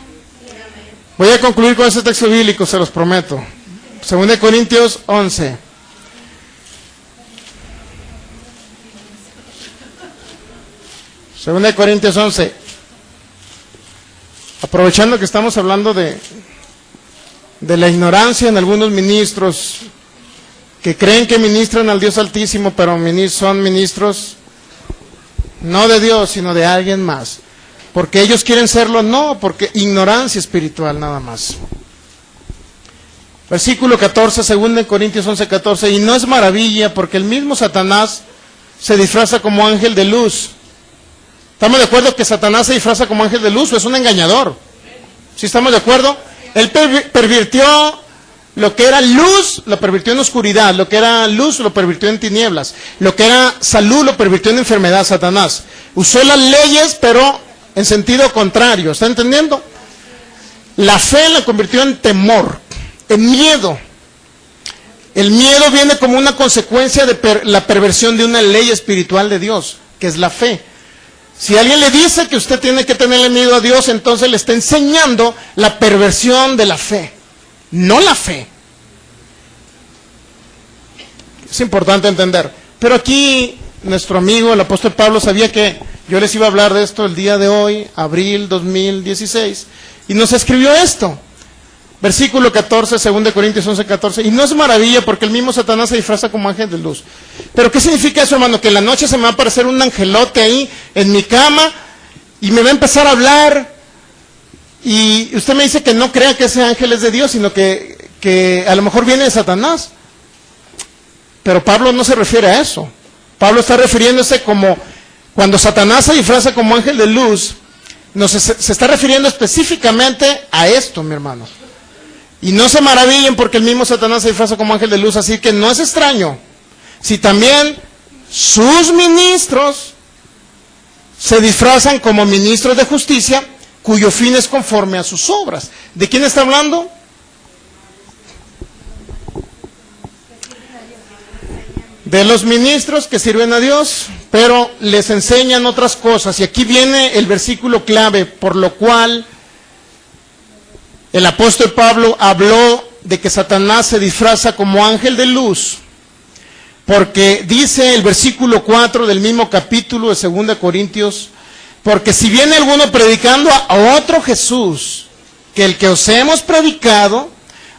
Voy a concluir con ese texto bíblico, se los prometo. 2 Corintios 11. Segunda de Corintios 11. Aprovechando que estamos hablando de la ignorancia en algunos ministros que creen que ministran al Dios Altísimo, pero son ministros no de Dios, sino de alguien más. Porque ellos quieren serlo, no, porque ignorancia espiritual nada más. Versículo 14, 2 Corintios 11, 14. Y no es maravilla, porque el mismo Satanás se disfraza como ángel de luz. ¿Estamos de acuerdo que Satanás se disfraza como ángel de luz o es un engañador? ¿Sí estamos de acuerdo? Él pervirtió lo que era luz lo pervirtió en oscuridad, lo que era luz lo pervirtió en tinieblas, lo que era salud lo pervirtió en enfermedad, Satanás. Usó las leyes, pero en sentido contrario, ¿está entendiendo? La fe la convirtió en temor, en miedo. El miedo viene como una consecuencia de la perversión de una ley espiritual de Dios, que es la fe. Si alguien le dice que usted tiene que tenerle miedo a Dios, entonces le está enseñando la perversión de la fe, no la fe. Es importante entender. Pero aquí nuestro amigo, el apóstol Pablo, sabía que yo les iba a hablar de esto el día de hoy, abril 2016, y nos escribió esto. Versículo 14, 2 Corintios 11, 14. Y no es maravilla porque el mismo Satanás se disfraza como ángel de luz. Pero ¿qué significa eso, hermano? Que en la noche se me va a aparecer un angelote ahí en mi cama y me va a empezar a hablar. Y usted me dice que no crea que ese ángel es de Dios, sino que a lo mejor viene de Satanás. Pero Pablo no se refiere a eso. Pablo está refiriéndose como cuando Satanás se disfraza como ángel de luz, se está refiriendo específicamente a esto, mi hermano. Y no se maravillen porque el mismo Satanás se disfraza como ángel de luz, así que no es extraño si también sus ministros se disfrazan como ministros de justicia, cuyo fin es conforme a sus obras. ¿De quién está hablando? De los ministros que sirven a Dios, pero les enseñan otras cosas. Y aquí viene el versículo clave, por lo cual el apóstol Pablo habló de que Satanás se disfraza como ángel de luz, porque dice el versículo 4 del mismo capítulo de 2 Corintios, porque si viene alguno predicando a otro Jesús, que el que os hemos predicado,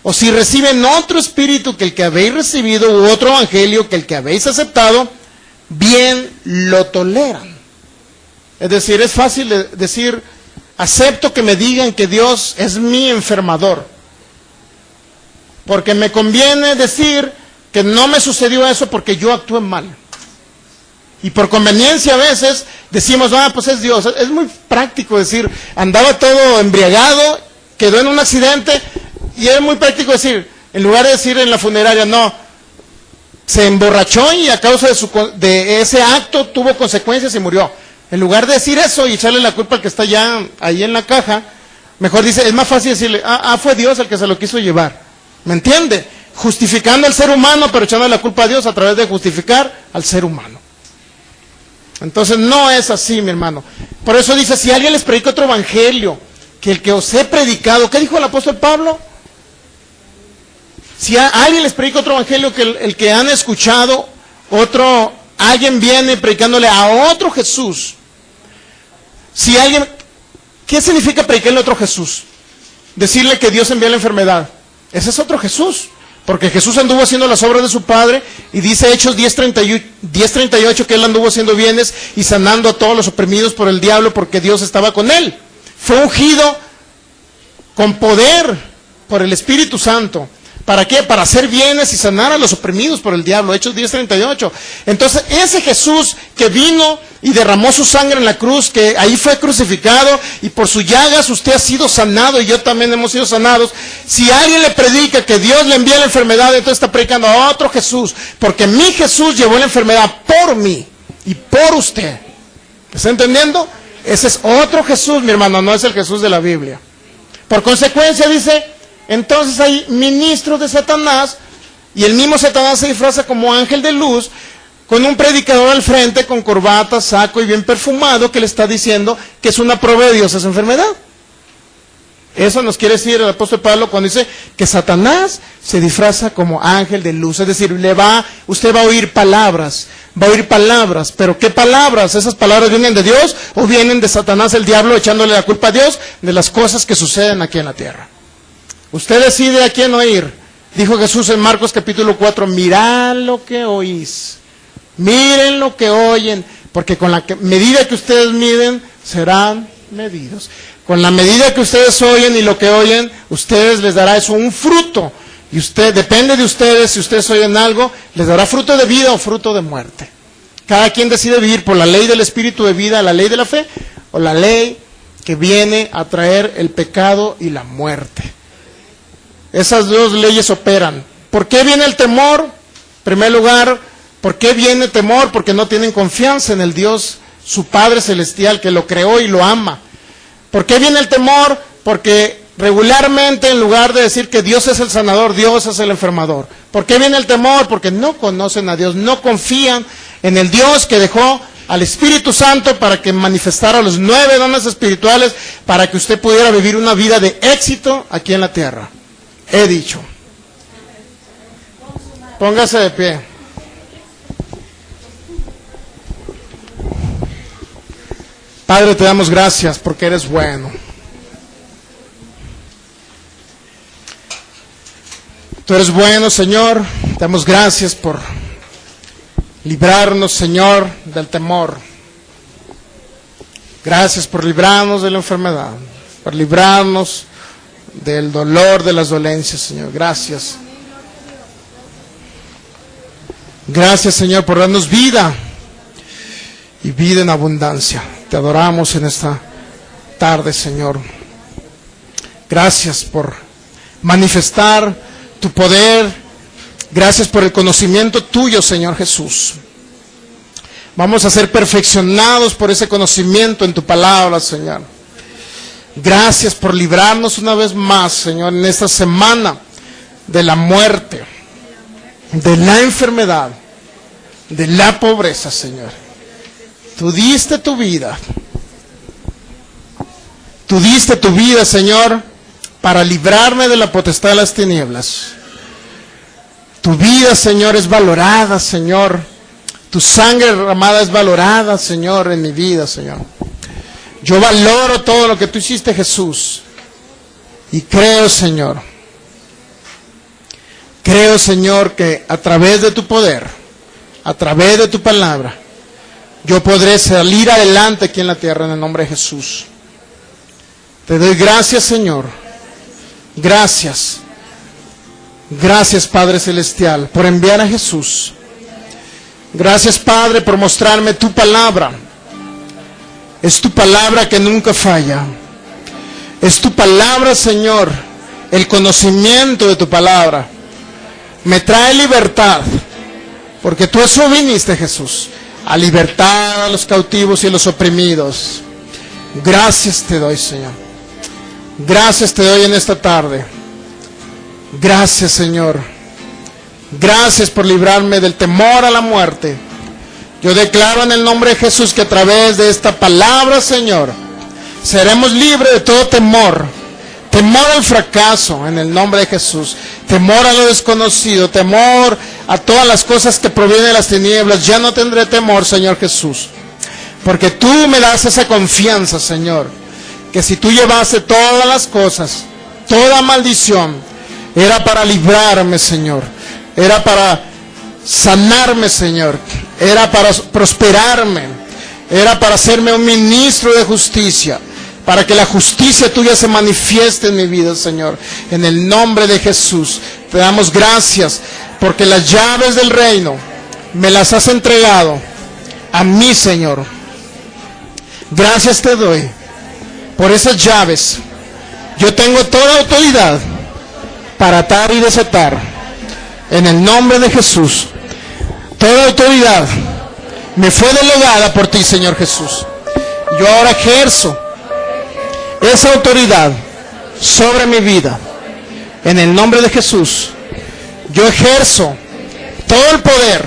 o si reciben otro espíritu que el que habéis recibido, u otro evangelio que el que habéis aceptado, bien lo toleran. Es decir, es fácil decir, acepto que me digan que Dios es mi enfermador, porque me conviene decir que no me sucedió eso porque yo actué mal. Y por conveniencia a veces decimos, pues es Dios. Es muy práctico decir, andaba todo embriagado, quedó en un accidente, y es muy práctico decir, en lugar de decir en la funeraria, no, se emborrachó y a causa de ese acto tuvo consecuencias y murió. En lugar de decir eso y echarle la culpa al que está ya ahí en la caja, mejor dice, es más fácil decirle, fue Dios el que se lo quiso llevar. ¿Me entiende? Justificando al ser humano, pero echando la culpa a Dios a través de justificar al ser humano. Entonces no es así, mi hermano. Por eso dice, si alguien les predica otro evangelio, que el que os he predicado, ¿qué dijo el apóstol Pablo? Si alguien les predica otro evangelio que el que han escuchado, alguien viene predicándole a otro Jesús. Si alguien, ¿qué significa predicarle a otro Jesús? Decirle que Dios envía la enfermedad. Ese es otro Jesús, porque Jesús anduvo haciendo las obras de su Padre, y dice Hechos 10:38 que él anduvo haciendo bienes y sanando a todos los oprimidos por el diablo, porque Dios estaba con él. Fue ungido con poder por el Espíritu Santo. ¿Para qué? Para hacer bienes y sanar a los oprimidos por el diablo. Hechos 10:38. Entonces, ese Jesús que vino y derramó su sangre en la cruz, que ahí fue crucificado, y por sus llagas usted ha sido sanado, y yo también hemos sido sanados. Si alguien le predica que Dios le envía la enfermedad, entonces está predicando a otro Jesús, porque mi Jesús llevó la enfermedad por mí y por usted. ¿Está entendiendo? Ese es otro Jesús, mi hermano, no es el Jesús de la Biblia. Por consecuencia, dice, entonces hay ministros de Satanás, y el mismo Satanás se disfraza como ángel de luz, con un predicador al frente, con corbata, saco y bien perfumado, que le está diciendo que es una prueba de Dios esa enfermedad. Eso nos quiere decir el apóstol Pablo cuando dice que Satanás se disfraza como ángel de luz. Es decir, usted va a oír palabras, pero ¿qué palabras? ¿Esas palabras vienen de Dios o vienen de Satanás, el diablo, echándole la culpa a Dios de las cosas que suceden aquí en la tierra? Usted decide a quién oír. Dijo Jesús en Marcos capítulo 4, mirad lo que oís, miren lo que oyen, porque con la medida que ustedes miden, serán medidos. Con la medida que ustedes oyen y lo que oyen, ustedes les dará eso un fruto. Y depende de ustedes, si ustedes oyen algo, les dará fruto de vida o fruto de muerte. Cada quien decide vivir por la ley del espíritu de vida, la ley de la fe, o la ley que viene a traer el pecado y la muerte. Esas dos leyes operan. ¿Por qué viene el temor? En primer lugar, ¿por qué viene temor? Porque no tienen confianza en el Dios, su Padre Celestial, que lo creó y lo ama. ¿Por qué viene el temor? Porque regularmente, en lugar de decir que Dios es el sanador, Dios es el enfermador. ¿Por qué viene el temor? Porque no conocen a Dios, no confían en el Dios que dejó al Espíritu Santo para que manifestara los 9 dones espirituales, para que usted pudiera vivir una vida de éxito aquí en la tierra. He dicho. Póngase de pie. Padre, te damos gracias porque eres bueno. Tú eres bueno, Señor. Te damos gracias por librarnos, Señor, del temor. Gracias por librarnos de la enfermedad, por librarnos del dolor, de las dolencias, Señor. Gracias. Gracias, Señor, por darnos vida y vida en abundancia. Te adoramos en esta tarde, Señor. Gracias por manifestar tu poder. Gracias por el conocimiento tuyo, Señor Jesús. Vamos a ser perfeccionados por ese conocimiento en tu palabra, Señor. Gracias por librarnos una vez más, Señor, en esta semana de la muerte, de la enfermedad, de la pobreza, Señor. Tú diste tu vida. Tú diste tu vida, Señor, para librarme de la potestad de las tinieblas. Tu vida, Señor, es valorada, Señor. Tu sangre derramada es valorada, Señor, en mi vida, Señor. Yo valoro todo lo que tú hiciste, Jesús. Y creo, Señor, que a través de tu poder, a través de tu palabra, yo podré salir adelante aquí en la tierra en el nombre de Jesús. Te doy gracias, Señor. Gracias. Gracias, Padre Celestial, por enviar a Jesús. Gracias, Padre, por mostrarme tu palabra. Es tu palabra que nunca falla. Es tu palabra, Señor, el conocimiento de tu palabra. Me trae libertad, porque tú eso viniste, Jesús, a libertar a los cautivos y a los oprimidos. Gracias te doy, Señor. Gracias te doy en esta tarde. Gracias, Señor. Gracias por librarme del temor a la muerte. Yo declaro en el nombre de Jesús que a través de esta palabra, Señor, seremos libres de todo temor. Temor al fracaso en el nombre de Jesús. Temor a lo desconocido. Temor a todas las cosas que provienen de las tinieblas. Ya no tendré temor, Señor Jesús. Porque tú me das esa confianza, Señor. Que si tú llevaste todas las cosas, toda maldición, era para librarme, Señor. Era para sanarme, Señor. Era para prosperarme. Era para hacerme un ministro de justicia. Para que la justicia tuya se manifieste en mi vida, Señor. En el nombre de Jesús. Te damos gracias porque las llaves del reino me las has entregado a mí, Señor. Gracias te doy por esas llaves. Yo tengo toda autoridad para atar y desatar. En el nombre de Jesús. Toda autoridad me fue delegada por ti, Señor Jesús. Yo ahora ejerzo esa autoridad sobre mi vida. En el nombre de Jesús. Yo ejerzo todo el poder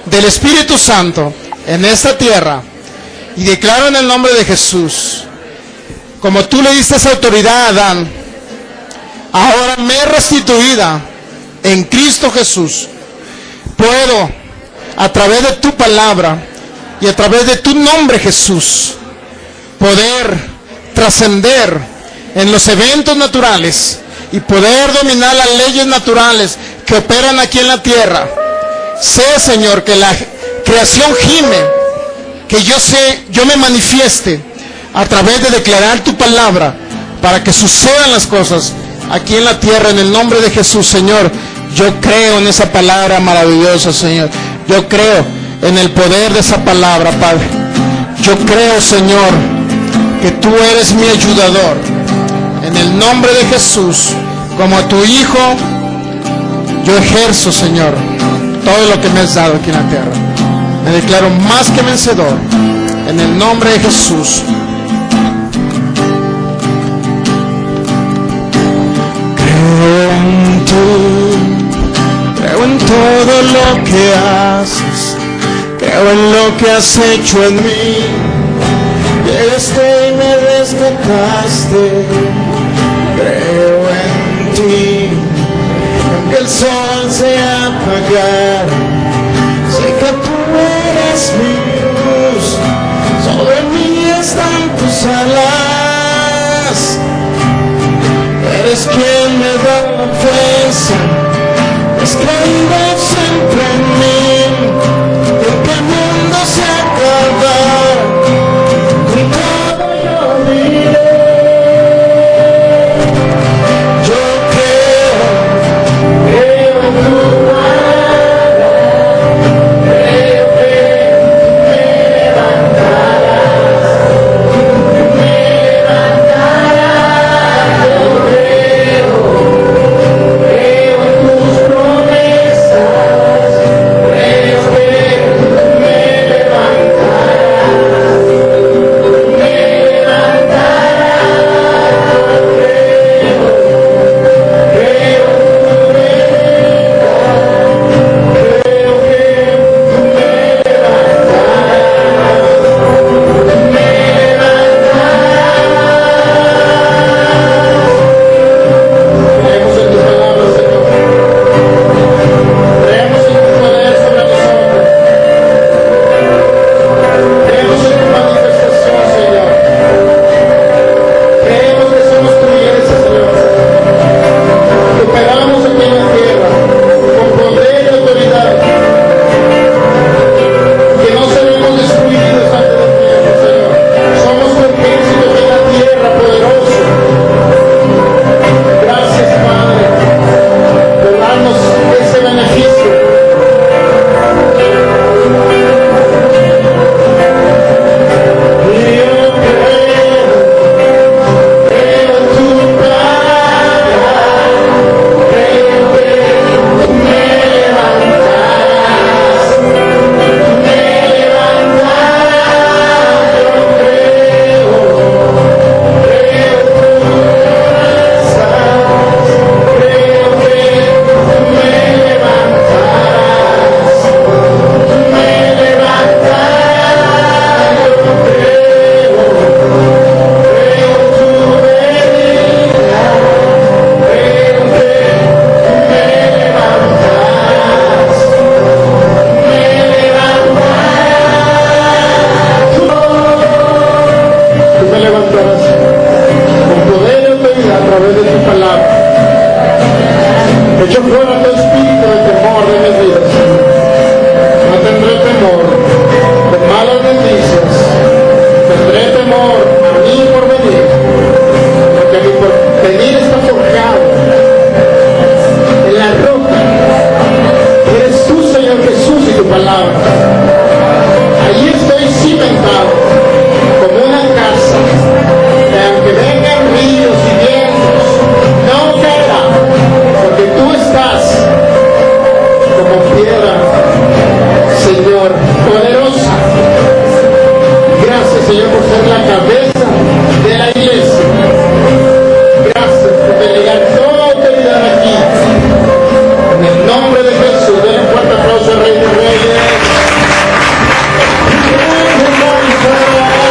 del Espíritu Santo en esta tierra. Y declaro en el nombre de Jesús, como tú le diste esa autoridad a Adán, ahora me es restituida en Cristo Jesús. Puedo, a través de tu palabra y a través de tu nombre, Jesús, poder trascender en los eventos naturales y poder dominar las leyes naturales que operan aquí en la tierra. Sé, Señor, que la creación gime, que yo me manifieste a través de declarar tu palabra para que sucedan las cosas aquí en la tierra en el nombre de Jesús, Señor. Yo creo en esa palabra maravillosa, Señor. Yo creo en el poder de esa palabra, Padre. Yo creo, Señor, que tú eres mi ayudador. En el nombre de Jesús, como tu hijo, yo ejerzo, Señor, todo lo que me has dado aquí en la tierra. Me declaro más que vencedor, en el nombre de Jesús. Creo en ti, creo en todo lo que haces, creo en lo que has hecho en mí. Llegaste y me rescataste, creo en ti. Aunque el sol se apagara, sé que tú eres mi luz. Sobre mí están tus alas.